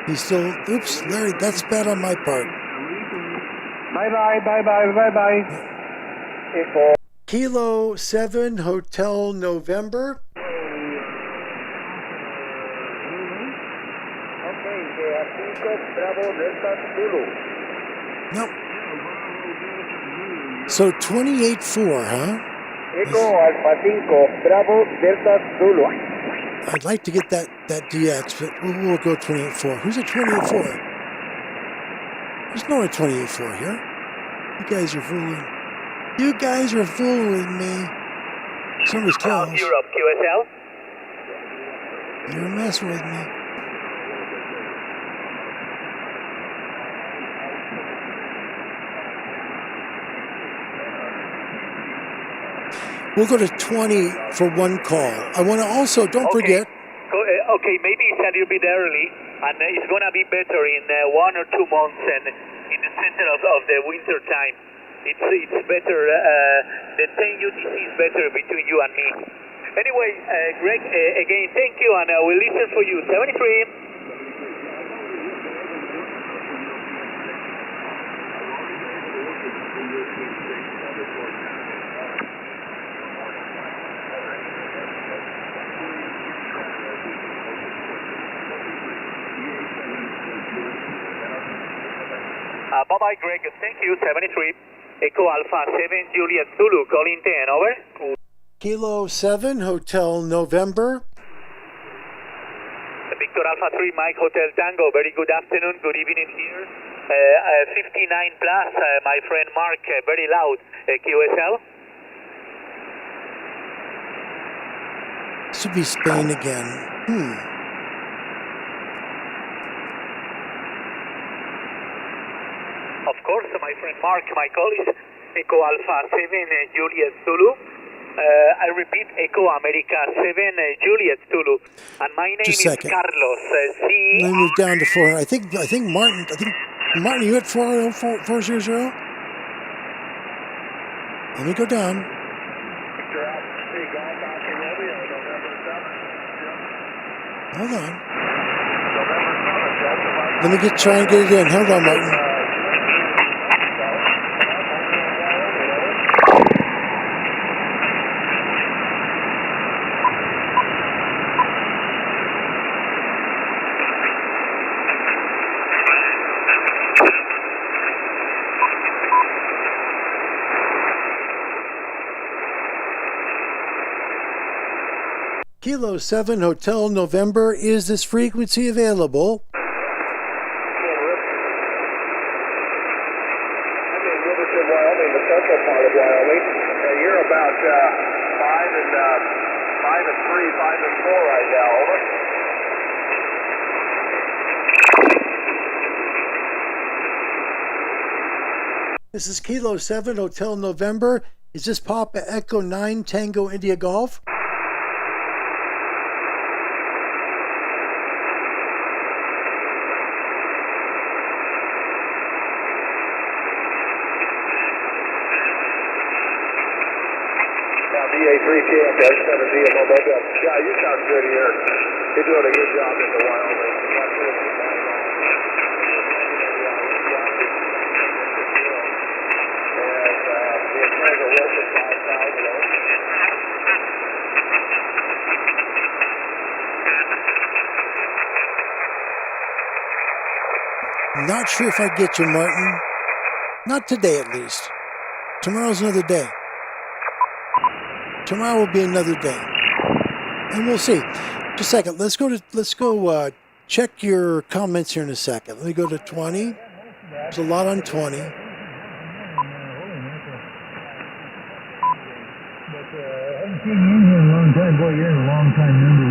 He's still, oops, Larry, that's bad on my part. Bye-bye. Kilo 7 Hotel November. Nope. So 28-4, huh? Echo Alpha 5 Bravo Delta Zulu. I'd like to get that DX, but we'll go 28-4. Who's at 28-4? There's no one at 28-4 here. You guys are fooling. You guys are fooling me. Somebody's close. Europe QSL. You're messing with me. We'll go to 20 for one call. I want to also, don't forget. Okay, maybe it's a little bit early, and it's going to be better in 1 or 2 months and in the center of the winter time. It's better, the 10 UTC is better between you and me. Anyway, Greg, again, thank you, and we'll listen for you. 73. Bye-bye, Greg. Thank you. 73. Echo Alpha 7 Juliet Zulu. Calling 10. Over. Kilo 7 Hotel November. Victor Alpha 3 Mike Hotel Tango. Very good afternoon. Good evening here. 59 plus. My friend Mark. Very loud. QSL. Should be Spain again. Of course, my friend Mark, my call is Echo Alpha 7 Juliet Zulu. I repeat, Echo America 7 Juliet Zulu. And my name is Carlos. Let me move down to 4. I think Martin, you at 400? Let me go down. Hold on. Let me try and get it in. Hold on, Martin. Kilo 7 Hotel November, is this frequency available? I'm in Riverton, Wyoming, the central part of Wyoming. You're about 5 and 3, 5 and 4 right now. Over. This is Kilo 7 Hotel November. Is this Papa Echo 9 Tango India Golf? BA3KM, that's going to be a mobile. Yeah, you sound good here. You're doing a good job in the Wyoming. Not sure if I get you, Martin. Not today, at least. Tomorrow's another day. Tomorrow will be another day, and we'll see. Just a second. Let's go check your comments here in a second. Let me go to 20. There's a lot on 20. Haven't seen you in here in a long time. Boy, you're in a long time member.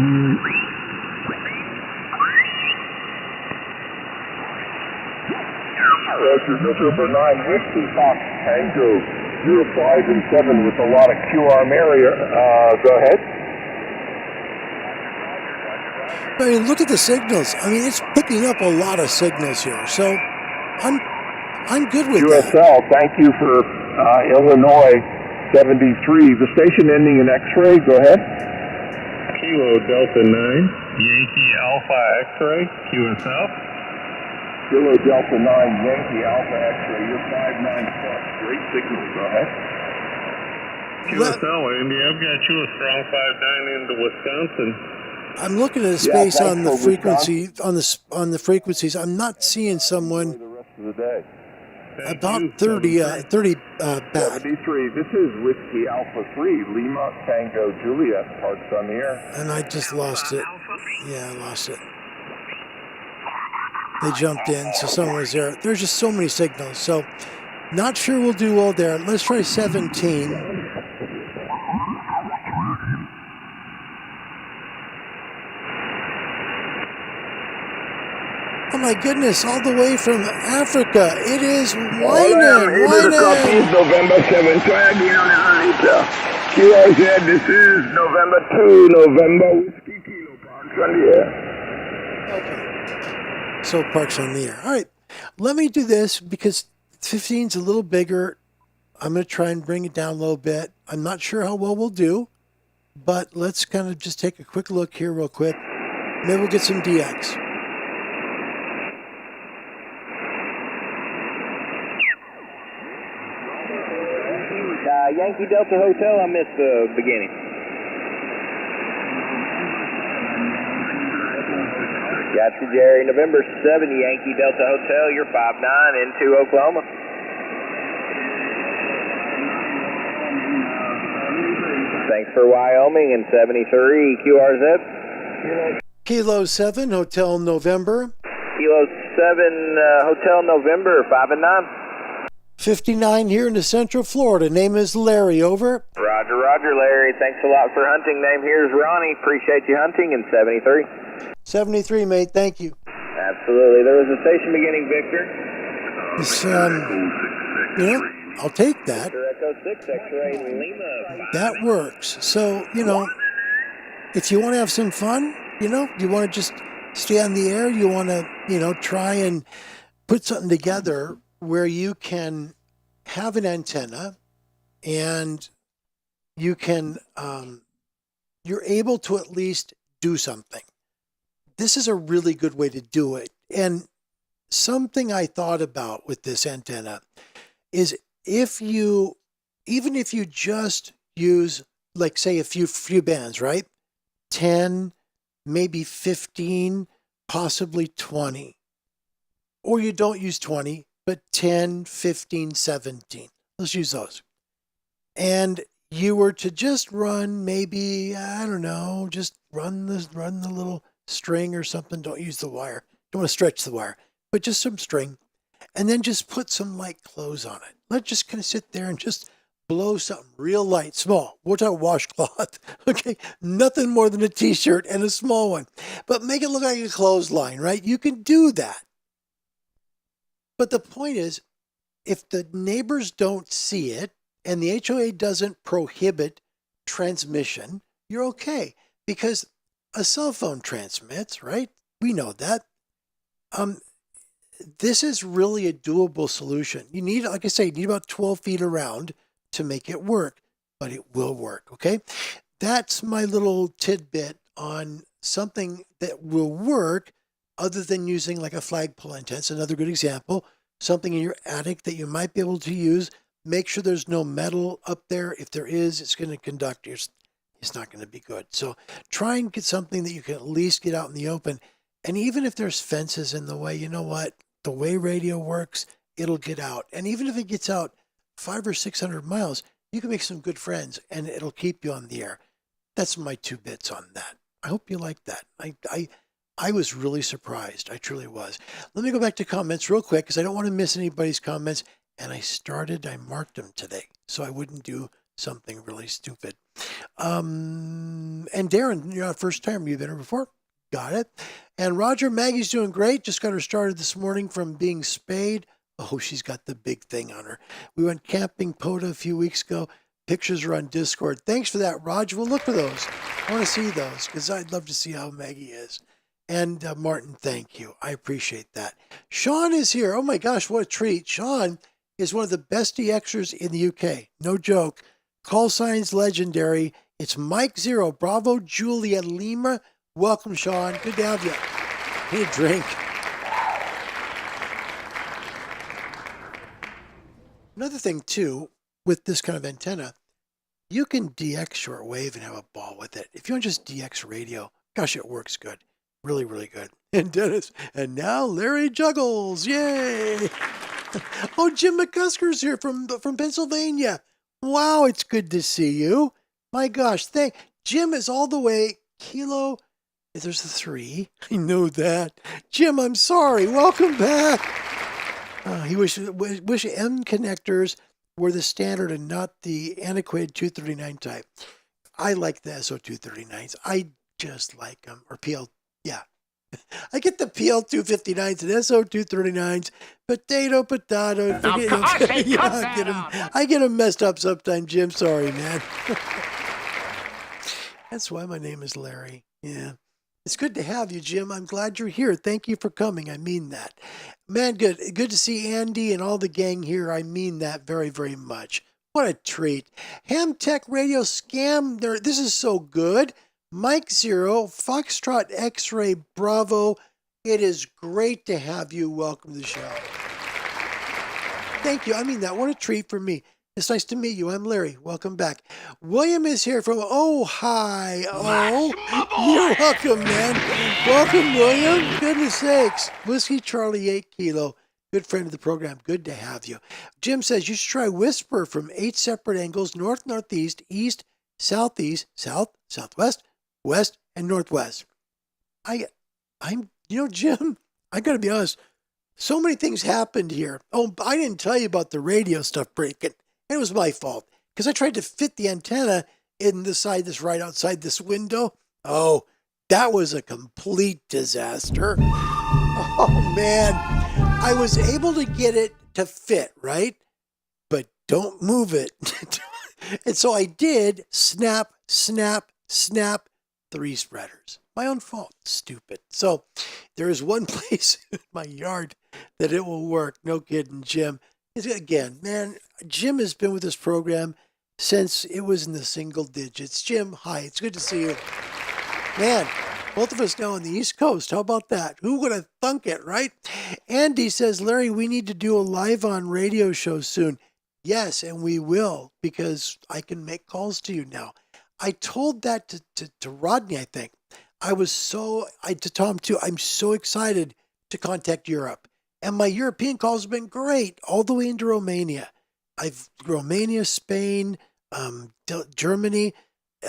Roger, November 9, Whiskey Fox Tango. You're 5 and 7 with a lot of QRM area. Go ahead. I mean, look at the signals. I mean, it's picking up a lot of signals here. So I'm good with USL, that. thank you for Illinois 73. The station ending in X-ray, go ahead. Kilo Delta 9. Yankee Alpha X-ray QSO. Kilo Delta 9, Yankee Alpha X-ray, you're 5-9 plus. Great signal, go ahead. QSO, Andy, I've got you a strong 5-9 into Wisconsin. I'm looking at a space on the frequency on the frequencies. I'm not seeing someone The rest of the day. about 30 bad. 73, this is Whiskey Alpha 3, Lima Tango Juliet, parked on the air. And I just lost it. Yeah, I lost it. They jumped in, so someone was there. There's just so many signals. So not sure we'll do well there. Let's try 17. Oh my goodness, all the way from Africa. It is whining. November 7, try again on the line, QRZ, this is November 2, November Whiskey Kilo, parks on the air. Okay. So parks on the air. All right, let me do this because 15's a little bigger. I'm going to try and bring it down a little bit. I'm not sure how well we'll do, but let's kind of just take a quick look here real quick. Maybe we'll get some DX. Yankee Delta Hotel, I missed the beginning. Gotcha, Jerry. November 7, Yankee Delta Hotel, you're 5-9 into Oklahoma. Thanks for Wyoming and 73 QRZ. Kilo 7, Hotel November. Kilo 7, Hotel November, 5-9. 59 here in the Central Florida. Name is Larry, over. Roger, Larry. Thanks a lot for hunting. Name here is Ronnie. Appreciate you hunting. And 73. 73, mate. Thank you. Absolutely. There was a station beginning, Victor. It's, I'll take that. Victor Echo 6, X-ray Lima. That works. So, if you want to have some fun, you want to just stay on the air, you want to, try and put something together where you can have an antenna and you can, you're able to at least do something. This is a really good way to do it. And something I thought about with this antenna is even if you just use, like, say, a few bands, right? 10, maybe 15, possibly 20. Or you don't use 20, but 10, 15, 17. Let's use those. And you were to just run maybe, I don't know, just run the little string or something. Don't use the wire. Don't want to stretch the wire, but just some string. And then just put some light clothes on it. Let's just kind of sit there and just blow something real light, small. We're talking washcloth, okay? Nothing more than a t-shirt and a small one. But make it look like a clothesline, right? You can do that. But the point is, if the neighbors don't see it and the HOA doesn't prohibit transmission, you're okay. Because a cell phone transmits, right? We know that. This is really a doable solution. You need, like I say, you need about 12 feet around to make it work, but it will work, okay? That's my little tidbit on something that will work other than using like a flagpole antenna. It's another good example. Something in your attic that you might be able to use. Make sure there's no metal up there. If there is, it's going to conduct. It's not going to be good. So try and get something that you can at least get out in the open. And even if there's fences in the way, you know what? The way radio works, it'll get out. And even if it gets out 500 or 600 miles, you can make some good friends and it'll keep you on the air. That's my 2 bits on that. I hope you like that. I was really surprised. I truly was. Let me go back to comments real quick because I don't want to miss anybody's comments. And I marked them today so I wouldn't do something really stupid. And Darren, you're not first time. You've been here before. Got it. And Roger, Maggie's doing great. Just got her started this morning from being spayed. Oh, she's got the big thing on her. We went camping POTA a few weeks ago. Pictures are on Discord. Thanks for that, Roger. We'll look for those. I want to see those because I'd love to see how Maggie is. And Martin, thank you. I appreciate that. Sean is here. Oh my gosh, what a treat. Sean is one of the best DXers in the UK. No joke. Call signs legendary. It's Mike 0, Bravo Juliet Lima Welcome, Sean. Good to have you. Need a drink. Another thing, too, with this kind of antenna, you can DX shortwave and have a ball with it. If you want just DX radio, gosh, it works good. Really, really good. And Dennis, and now Larry juggles. Yay! Oh, Jim McCusker's here from Pennsylvania. Wow, it's good to see you. My gosh, Jim is all the way kilo. There's a 3. I know that. Jim, I'm sorry. Welcome back. He wish M connectors were the standard and not the antiquated 239 type. I like the SO239s. I just like them. Or PL, yeah. I get the PL259s and SO239s. Potato. I get them messed up sometimes, Jim. Sorry, man. That's why my name is Larry. Yeah. It's good to have you, Jim. I'm glad you're here. Thank you for coming. I mean that. Man, good to see Andy and all the gang here. I mean that very, very much. What a treat. Hamtech Radio Scam. This is so good. Mike 0, Foxtrot X-Ray Bravo. It is great to have you. Welcome to the show. Thank you. I mean that. What a treat for me. It's nice to meet you. I'm Larry. Welcome back. William is here from Ohio. You're welcome, man. Welcome, William. Goodness sakes. Whiskey Charlie 8 Kilo. Good friend of the program. Good to have you. Jim says you should try Whisper from 8 separate angles, north, northeast, east, southeast, south, southwest, west, and northwest. Jim, I got to be honest. So many things happened here. Oh, I didn't tell you about the radio stuff breaking. It was my fault because I tried to fit the antenna in the side that's right outside this window. Oh, that was a complete disaster. Oh, man. I was able to get it to fit, right? But don't move it. And so I did snap, 3 spreaders. My own fault. Stupid. So there is one place in my yard that it will work. No kidding, Jim. Again, man, Jim has been with this program since it was in the single digits. Jim, hi. It's good to see you. Man, both of us now on the East Coast. How about that? Who would have thunk it, right? Andy says, Larry, we need to do a live on radio show soon. Yes, and we will, because I can make calls to you now. I told that to Rodney, I think. To Tom too, I'm so excited to contact Europe. And my European calls have been great, all the way into Romania. Romania, Spain, Germany.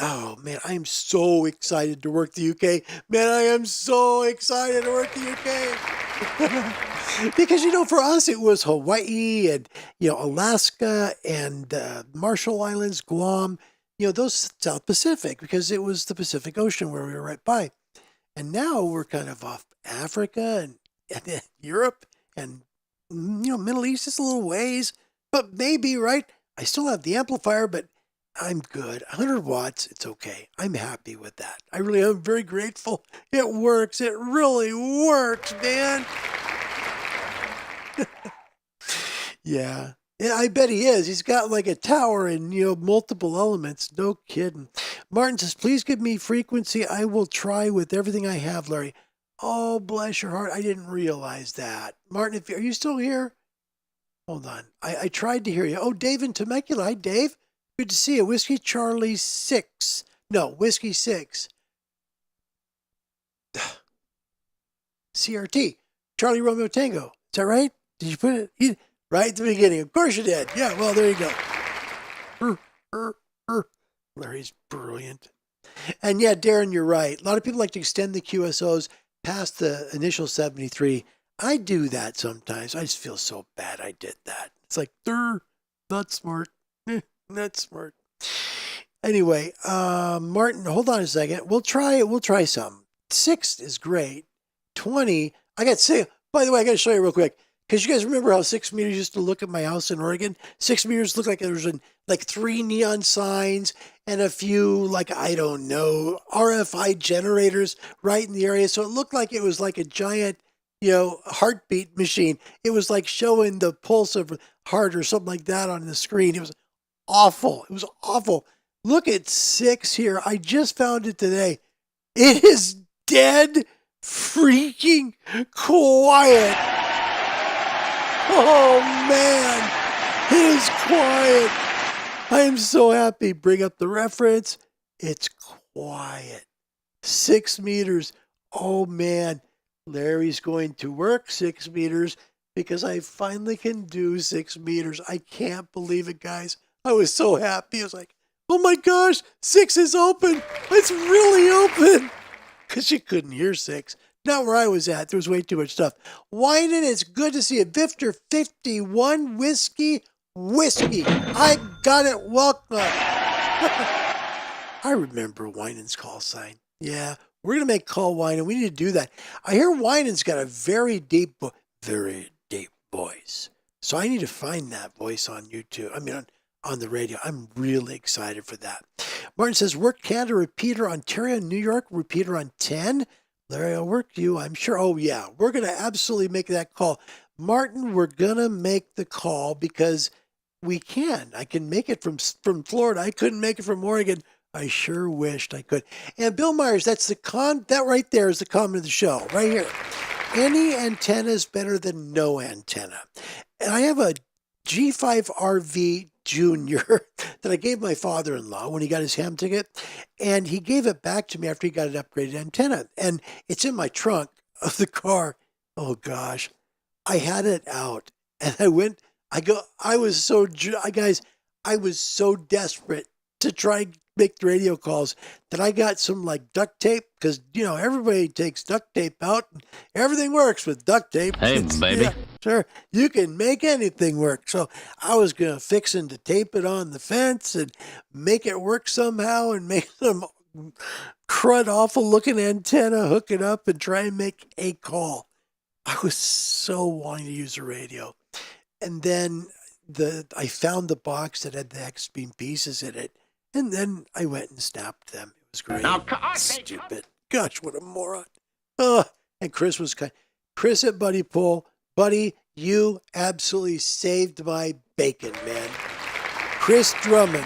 Oh, man, I am so excited to work the UK. Man, I am so excited to work the UK. Because, for us, it was Hawaii and, Alaska and Marshall Islands, Guam, those South Pacific, because it was the Pacific Ocean where we were right by. And now we're kind of off Africa and Europe and, Middle East is a little ways, but maybe, right? I still have the amplifier, but I'm good. 100 watts, it's okay. I'm happy with that. I really am very grateful. It works. It really works, man. Yeah. I bet he is. He's got like a tower and, multiple elements. No kidding. Martin says, please give me frequency. I will try with everything I have, Larry. Oh, bless your heart. I didn't realize that. Martin, are you still here? Hold on. I tried to hear you. Oh, Dave in Temecula. Hi, Dave. Good to see you. Whiskey Charlie 6. No, Whiskey 6. CRT. Charlie Romeo Tango. Is that right? Did you put it right at the beginning? Of course you did. Yeah, well, there you go. Larry's brilliant. And yeah, Darren, you're right. A lot of people like to extend the QSOs past the initial 73. I do that sometimes. I just feel so bad I did that. It's like, not smart. Not smart. Anyway, Martin, hold on a second. We'll try some. 6 is great. 20. I got 6. By the way, I got to show you real quick. Because you guys remember how 6 meters used to look at my house in Oregon? 6 meters looked like there was 3 neon signs and a few, RFI generators right in the area. So it looked like it was like a giant, heartbeat machine. It was like showing the pulse of heart or something like that on the screen. It was awful. It was awful. Look at 6 here. I just found it today. It is dead freaking quiet. Oh, man. It is quiet. I am so happy. Bring up the reference. It's quiet. 6 meters. Oh, man. Larry's going to work 6 meters because I finally can do 6 meters. I can't believe it, guys. I was so happy. I was like, oh my gosh, 6 is open. It's really open. Because you couldn't hear 6. Not where I was at. There was way too much stuff. Whining, it's good to see you. Victor 51 Whiskey. I got it. Welcome. I remember Wining's call sign. Yeah, we're going to make Call Winen. We need to do that. I hear Wining's got a very deep voice. So I need to find that voice on YouTube. I mean, on the radio. I'm really excited for that. Martin says, work Canada, repeater, Ontario, New York, repeater on 10. Larry, I'll work you, I'm sure. Oh, yeah. We're going to absolutely make that call. Martin, we're going to make the call because we can. I can make it from Florida. I couldn't make it from Oregon. I sure wished I could. And Bill Myers, that right there is the comment of the show, right here. Any antenna is better than no antenna. And I have a G5RV Junior that I gave my father-in-law when he got his ham ticket, and he gave it back to me after he got an upgraded antenna. And it's in my trunk of the car. Oh gosh, I had it out, and I was so desperate to try and make the radio calls that I got some like duct tape, because everybody takes duct tape out and everything works with duct tape. Hey, baby. Yeah, sure, you can make anything work. So I was gonna fixing to tape it on the fence and make it work somehow and make some crud awful looking antenna, hook it up and try and make a call. I was so wanting to use the radio. And then I found the box that had the X-Beam pieces in it. And then I went and snapped them. It was great. Now, Stupid. Gosh, what a moron. And Chris was kind. Chris at BuddiPole. Buddy, you absolutely saved my bacon, man. Chris Drummond.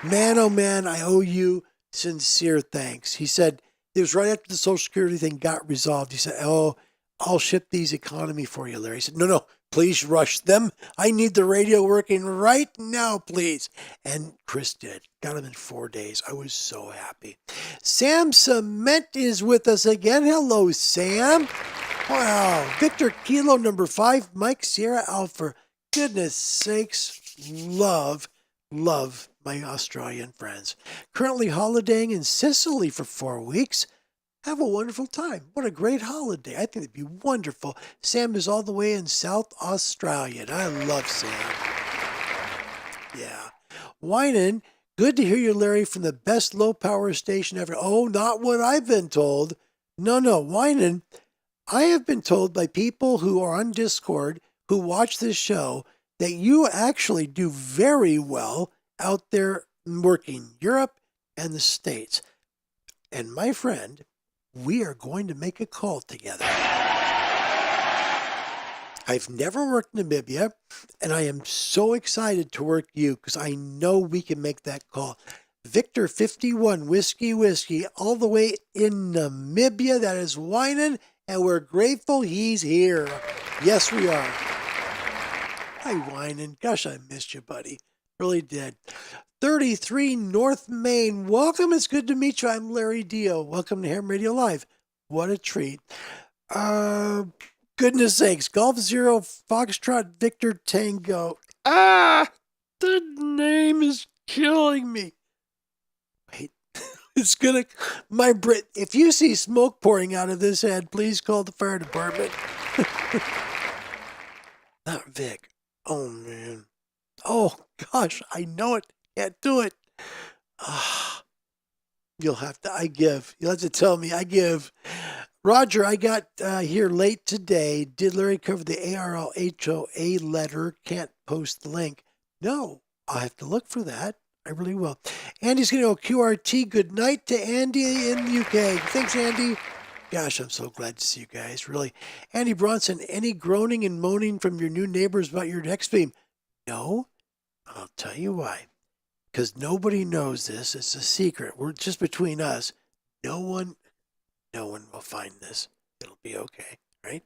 Man, oh man, I owe you sincere thanks. He said, it was right after the Social Security thing got resolved. He said, oh, I'll ship these economy for you, Larry. He said, no, please rush them. I need the radio working right now, please. And Chris did. Got them in 4 days. I was so happy. Sam Cement is with us again. Hello, Sam. Wow. Victor Kilo number 5, Mike Sierra Alpha. Goodness sakes, love my Australian friends. Currently holidaying in Sicily for 4 weeks. Have a wonderful time. What a great holiday. I think it'd be wonderful. Sam is all the way in South Australia, and I love Sam. Yeah. Whining, good to hear you, Larry, from the best low-power station ever. Oh, not what I've been told. No, Whining, I have been told by people who are on Discord who watch this show that you actually do very well out there working Europe and the States. And my friend, we are going to make a call together. I've never worked Namibia, and I am so excited to work you because I know we can make that call. Victor 51 Whiskey, all the way in Namibia. That is Whining, and we're grateful he's here. Yes, we are. Hi, Whining. Gosh, I missed you, buddy. Really did. 33 North Main. Welcome. It's good to meet you. I'm Larry Dio. Welcome to Ham Radio Live. What a treat. Goodness sakes. Golf Zero Foxtrot Victor Tango. The name is killing me. Wait. It's gonna if you see smoke pouring out of this head, please call the fire department. Not Vic. Oh man. Oh gosh, I know it. Can't do it. You'll have to tell me. I give. Roger, I got here late today. Did Larry cover the ARL HOA letter? Can't post the link. No, I'll have to look for that. I really will. Andy's going to go QRT. Good night to Andy in the UK. Thanks, Andy. Gosh, I'm so glad to see you guys, really. Andy Bronson, any groaning and moaning from your new neighbors about your X-Beam? No, I'll tell you why. Because nobody knows this. It's a secret. We're just between us. No one. No one will find this. It'll be okay, right?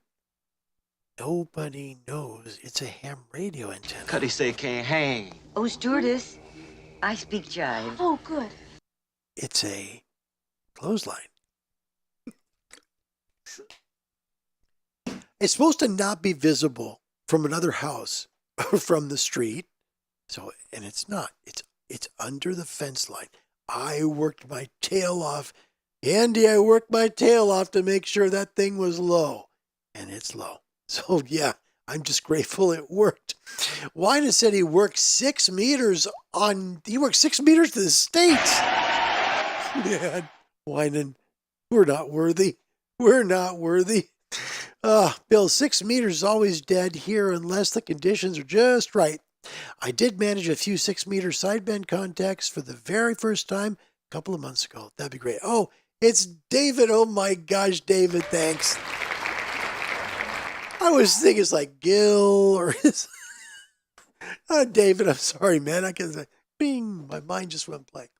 Nobody knows it's a ham radio antenna. Cuddy say can't hang. Oh, stewardess, I speak jive. Oh, good. It's a clothesline. It's supposed to not be visible from another house or from the street. So, and it's not. It's under the fence line. I worked my tail off. Andy, I worked my tail off to make sure that thing was low. And it's low. So, yeah, I'm just grateful it worked. Wina said he worked 6 meters to the States. Man, Wina, we're not worthy. We're not worthy. Bill, 6 meters is always dead here unless the conditions are just right. I did manage a few 6-meter sideband contacts for the very first time a couple of months ago. That'd be great. Oh, it's David. Oh my gosh, David, thanks. I was thinking it's like Gil or David, I'm sorry, man. I can say, bing, my mind just went blank.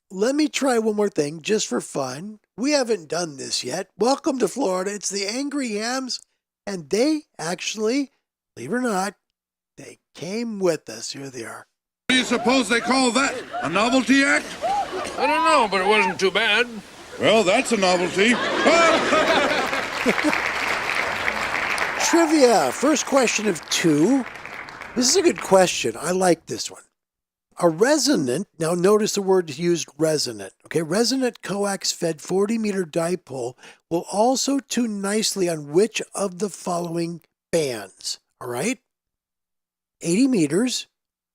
Let me try one more thing just for fun. We haven't done this yet. Welcome to Florida. It's the Angry Hams, and they actually, believe it or not, they came with us. Here they are. What do you suppose they call that? A novelty act? I don't know, but it wasn't too bad. Well, that's a novelty. Trivia. First question of 2. This is a good question. I like this one. A resonant, now notice the word used, resonant. Okay, resonant coax-fed 40-meter dipole will also tune nicely on which of the following bands? All right? 80 meters,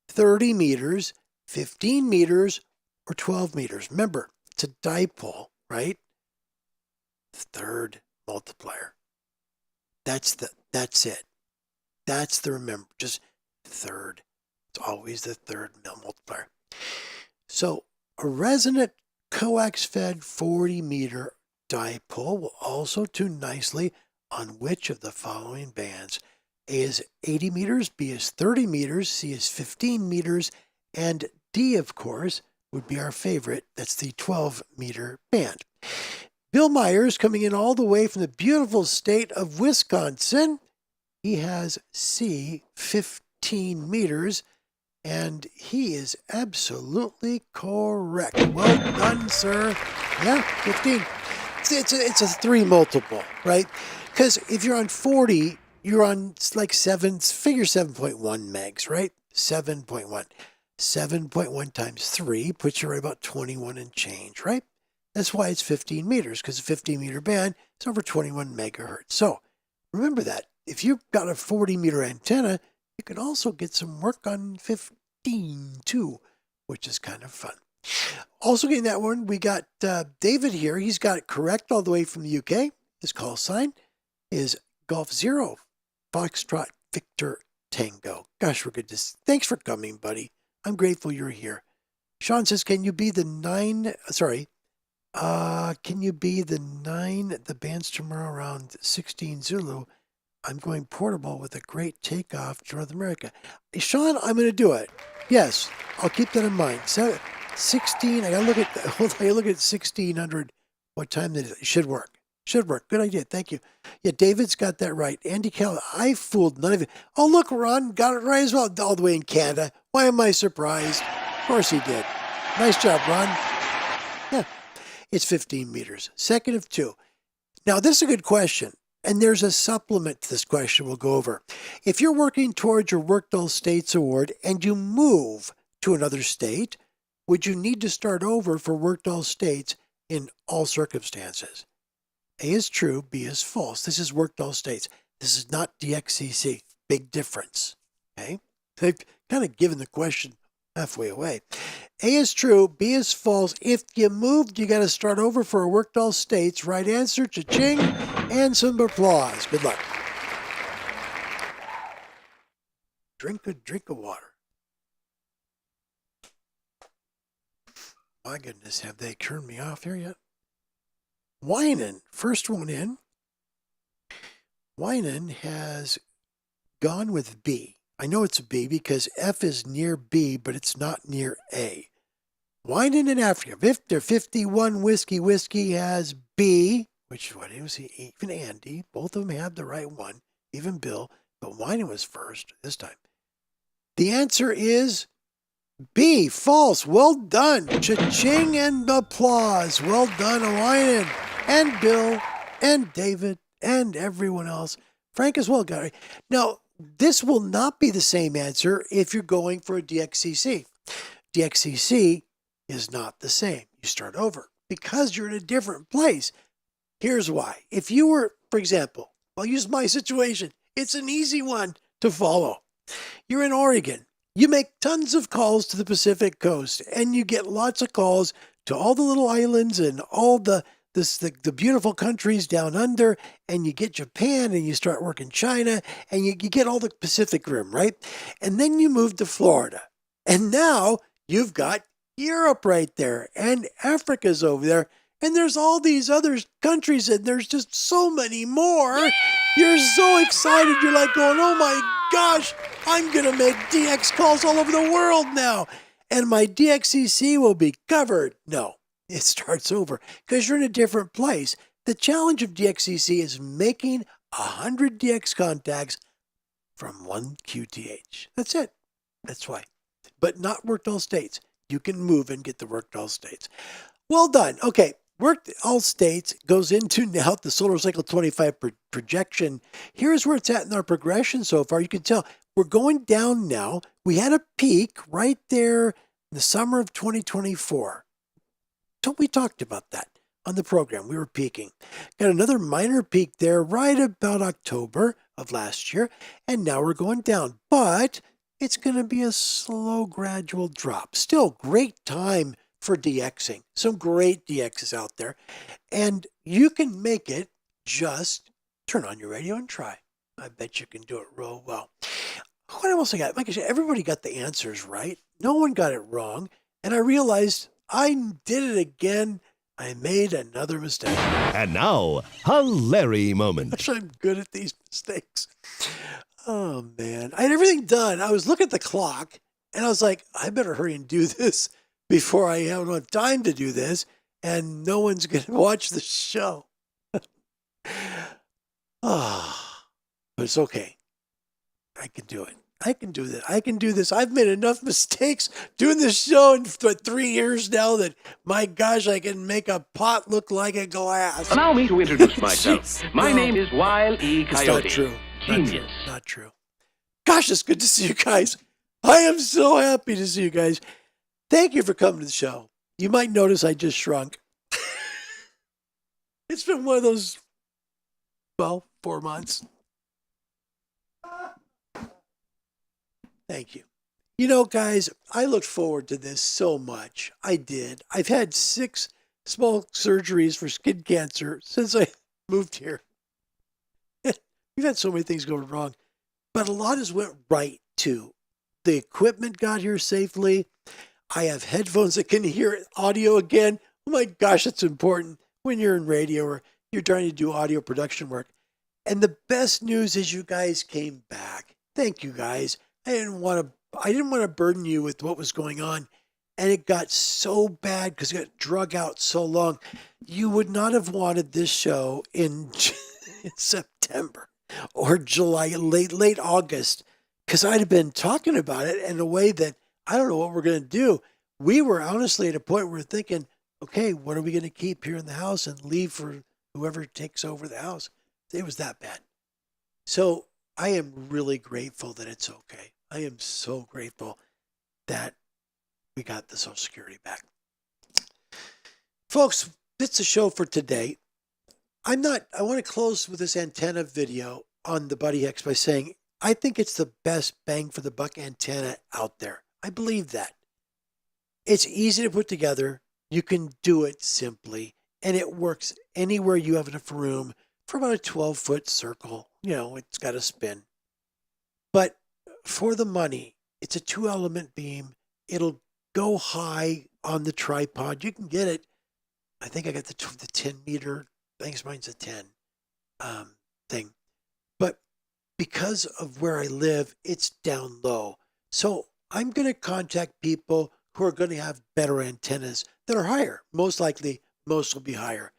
30 meters, 15 meters, or 12 meters. Remember, it's a dipole, right? Third multiplier. That's it. That's the remember. Just third. It's always the third multiplier. So a resonant coax-fed 40-meter dipole will also tune nicely on which of the following bands? A is 80 meters, B is 30 meters, C is 15 meters, and D, of course, would be our favorite. That's the 12-meter band. Bill Myers coming in all the way from the beautiful state of Wisconsin. He has C, 15 meters, and he is absolutely correct. Well done, sir. Yeah, 15. It's a 3 multiple, right? Because if you're on 40, you're on like 7.1 megs, right? 7.1. 7.1 times 3 puts you right about 21 and change, right? That's why it's 15 meters, because a 15-meter band is over 21 megahertz. So remember that. If you've got a 40-meter antenna, you can also get some work on 15 too, which is kind of fun. Also getting that one, we got David here. He's got it correct all the way from the UK. His call sign is Golf 0, Foxtrot Victor Tango. Gosh, we're good to see. Thanks for coming, buddy. I'm grateful you're here. Sean says, can you be the 9, the bands tomorrow around 16 Zulu? I'm going portable with a great takeoff to North America. Sean, I'm going to do it. Yes, I'll keep that in mind. So 16, I got to look at 1600, what time that is. It should work. Should work. Good idea. Thank you. Yeah, David's got that right. Andy Keller, I fooled none of you. Oh, look, Ron got it right as well, all the way in Canada. Why am I surprised? Of course he did. Nice job, Ron. Yeah, it's 15 meters. Second of 2. Now, this is a good question, and there's a supplement to this question we'll go over. If you're working towards your Worked All States award and you move to another state, would you need to start over for Worked All States in all circumstances? A is true, B is false. This is Worked All States. This is not DXCC. Big difference. Okay? They've kind of given the question halfway away. A is true, B is false. If you moved, you got to start over for a Worked All States. Right answer, cha-ching, and some applause. Good luck. Drink of water. My goodness, have they turned me off here yet? Winan, first one in. Winan has gone with B. I know it's a B because F is near B, but it's not near A. Whining in Africa. Victor 51 Whiskey has B, which what it was, even Andy. Both of them have the right one, even Bill. But Whining was first this time. The answer is B, false. Well done. Cha-ching and applause. Well done, Whining. And Bill and David and everyone else. Frank as well got it. Now, this will not be the same answer if you're going for a DXCC. DXCC is not the same. You start over because you're in a different place. Here's why. If you were, for example, I'll use my situation. It's an easy one to follow. You're in Oregon. You make tons of calls to the Pacific coast, and you get lots of calls to all the little islands and all the beautiful countries down under, and you get Japan, and you start working China, and you get all the Pacific Rim, right? And then you move to Florida. And now you've got Europe right there, and Africa's over there, and there's all these other countries, and there's just so many more. You're so excited. You're like going, oh my gosh, I'm going to make DX calls all over the world now, and my DXCC will be covered. No, it starts over because you're in a different place. The challenge of DXCC is making 100 DX contacts from one QTH. That's it. That's why. But not worked all states. You can move and get the worked all states. Well done. Okay. Worked all states goes into now the Solar Cycle 25 projection. Here's where it's at in our progression so far. You can tell we're going down now. We had a peak right there in the summer of 2024. So we talked about that on the program. We were peaking. Got another minor peak there right about October of last year. And now we're going down. But it's going to be a slow, gradual drop. Still great time for DXing. Some great DXs out there. And you can make it, just turn on your radio and try. I bet you can do it real well. What else I got? Like I said, everybody got the answers right. No one got it wrong. And I realized I did it again. I made another mistake. And now, a Larry moment. Gosh, I'm good at these mistakes. Oh, man. I had everything done. I was looking at the clock, and I was like, I better hurry and do this before I have enough time to do this, and no one's going to watch the show. But it's okay. I can do it. I can do that. I can do this. I've made enough mistakes doing this show in 3 years now that, my gosh, I can make a pot look like a glass. Allow me to introduce myself. My name is Wile E. Coyote. It's not true. Genius. Not true. Gosh, it's good to see you guys. I am so happy to see you guys. Thank you for coming to the show. You might notice I just shrunk. It's been one of those, 4 months. Thank you. You know, guys, I looked forward to this so much. I did. I've had 6 small surgeries for skin cancer since I moved here. We've had so many things going wrong, but a lot has went right too. The equipment got here safely. I have headphones that can hear audio again. Oh my gosh, that's important when you're in radio or you're trying to do audio production work. And the best news is you guys came back. Thank you guys. I didn't want to burden you with what was going on. And it got so bad because it got drug out so long. You would not have wanted this show in September or July, late August, because I'd have been talking about it in a way that I don't know what we're going to do. We were honestly at a point where we're thinking, okay, what are we going to keep here in the house and leave for whoever takes over the house? It was that bad. So I am really grateful that it's okay. I am so grateful that we got the Social Security back. Folks, that's the show for today. I want to close with this antenna video on the BuddiHex by saying, I think it's the best bang for the buck antenna out there. I believe that. It's easy to put together. You can do it simply, and it works anywhere you have enough room for about a 12-foot circle. You know, it's got a spin. But for the money, it's a 2-element beam. It'll go high on the tripod. You can get it. I think I got the 10-meter. I think mine's a 10 thing. But because of where I live, it's down low. So I'm going to contact people who are going to have better antennas that are higher. Most likely, most will be higher.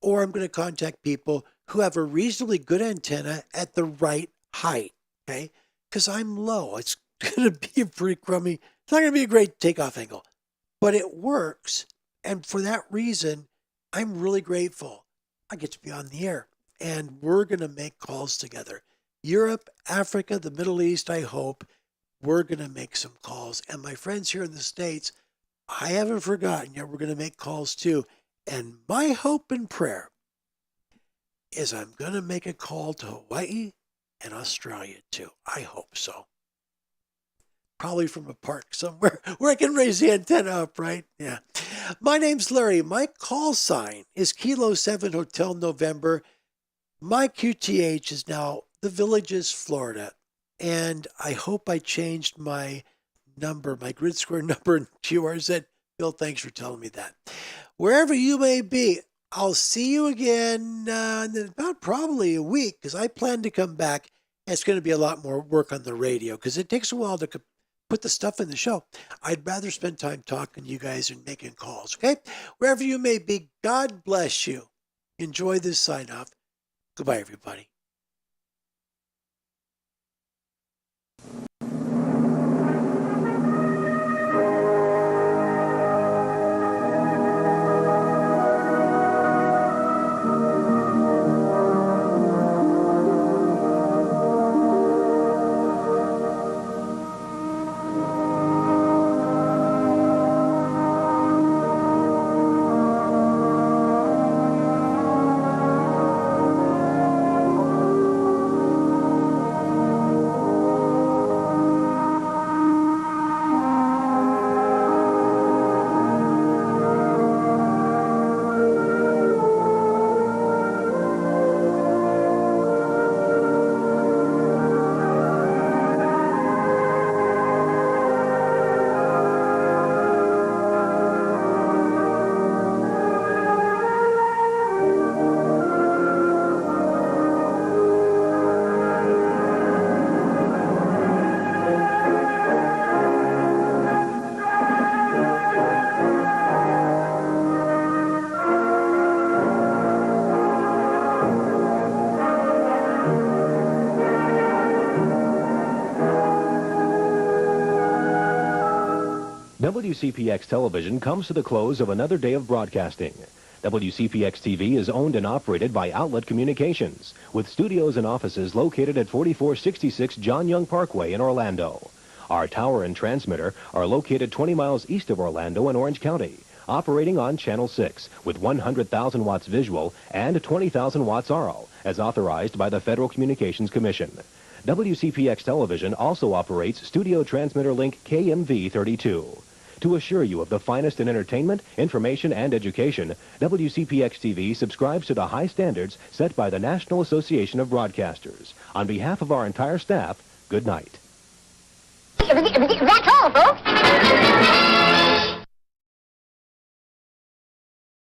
Or I'm going to contact people who have a reasonably good antenna at the right height, okay? Because I'm low. It's going to be a pretty crummy, it's not going to be a great takeoff angle, but it works. And for that reason, I'm really grateful I get to be on the air. And we're going to make calls together. Europe, Africa, the Middle East, I hope. We're going to make some calls. And my friends here in the States, I haven't forgotten yet. We're going to make calls too. And my hope and prayer is I'm going to make a call to Hawaii and Australia too. I hope so. Probably from a park somewhere where I can raise the antenna up, right? Yeah. My name's Larry. My call sign is Kilo 7 Hotel November. My QTH is now the Villages, Florida. And I hope I changed my number, my grid square number in QRZ. Bill, thanks for telling me that. Wherever you may be, I'll see you again in about probably a week because I plan to come back. It's going to be a lot more work on the radio because it takes a while to put the stuff in the show. I'd rather spend time talking to you guys and making calls, okay? Wherever you may be, God bless you. Enjoy this sign off. Goodbye, everybody. WCPX Television comes to the close of another day of broadcasting. WCPX TV is owned and operated by Outlet Communications, with studios and offices located at 4466 John Young Parkway in Orlando. Our tower and transmitter are located 20 miles east of Orlando in Orange County, operating on Channel 6 with 100,000 watts visual and 20,000 watts RO, as authorized by the Federal Communications Commission. WCPX Television also operates Studio Transmitter Link KMV 32. To assure you of the finest in entertainment, information, and education, WCPX TV subscribes to the high standards set by the National Association of Broadcasters. On behalf of our entire staff, good night. That's all, folks.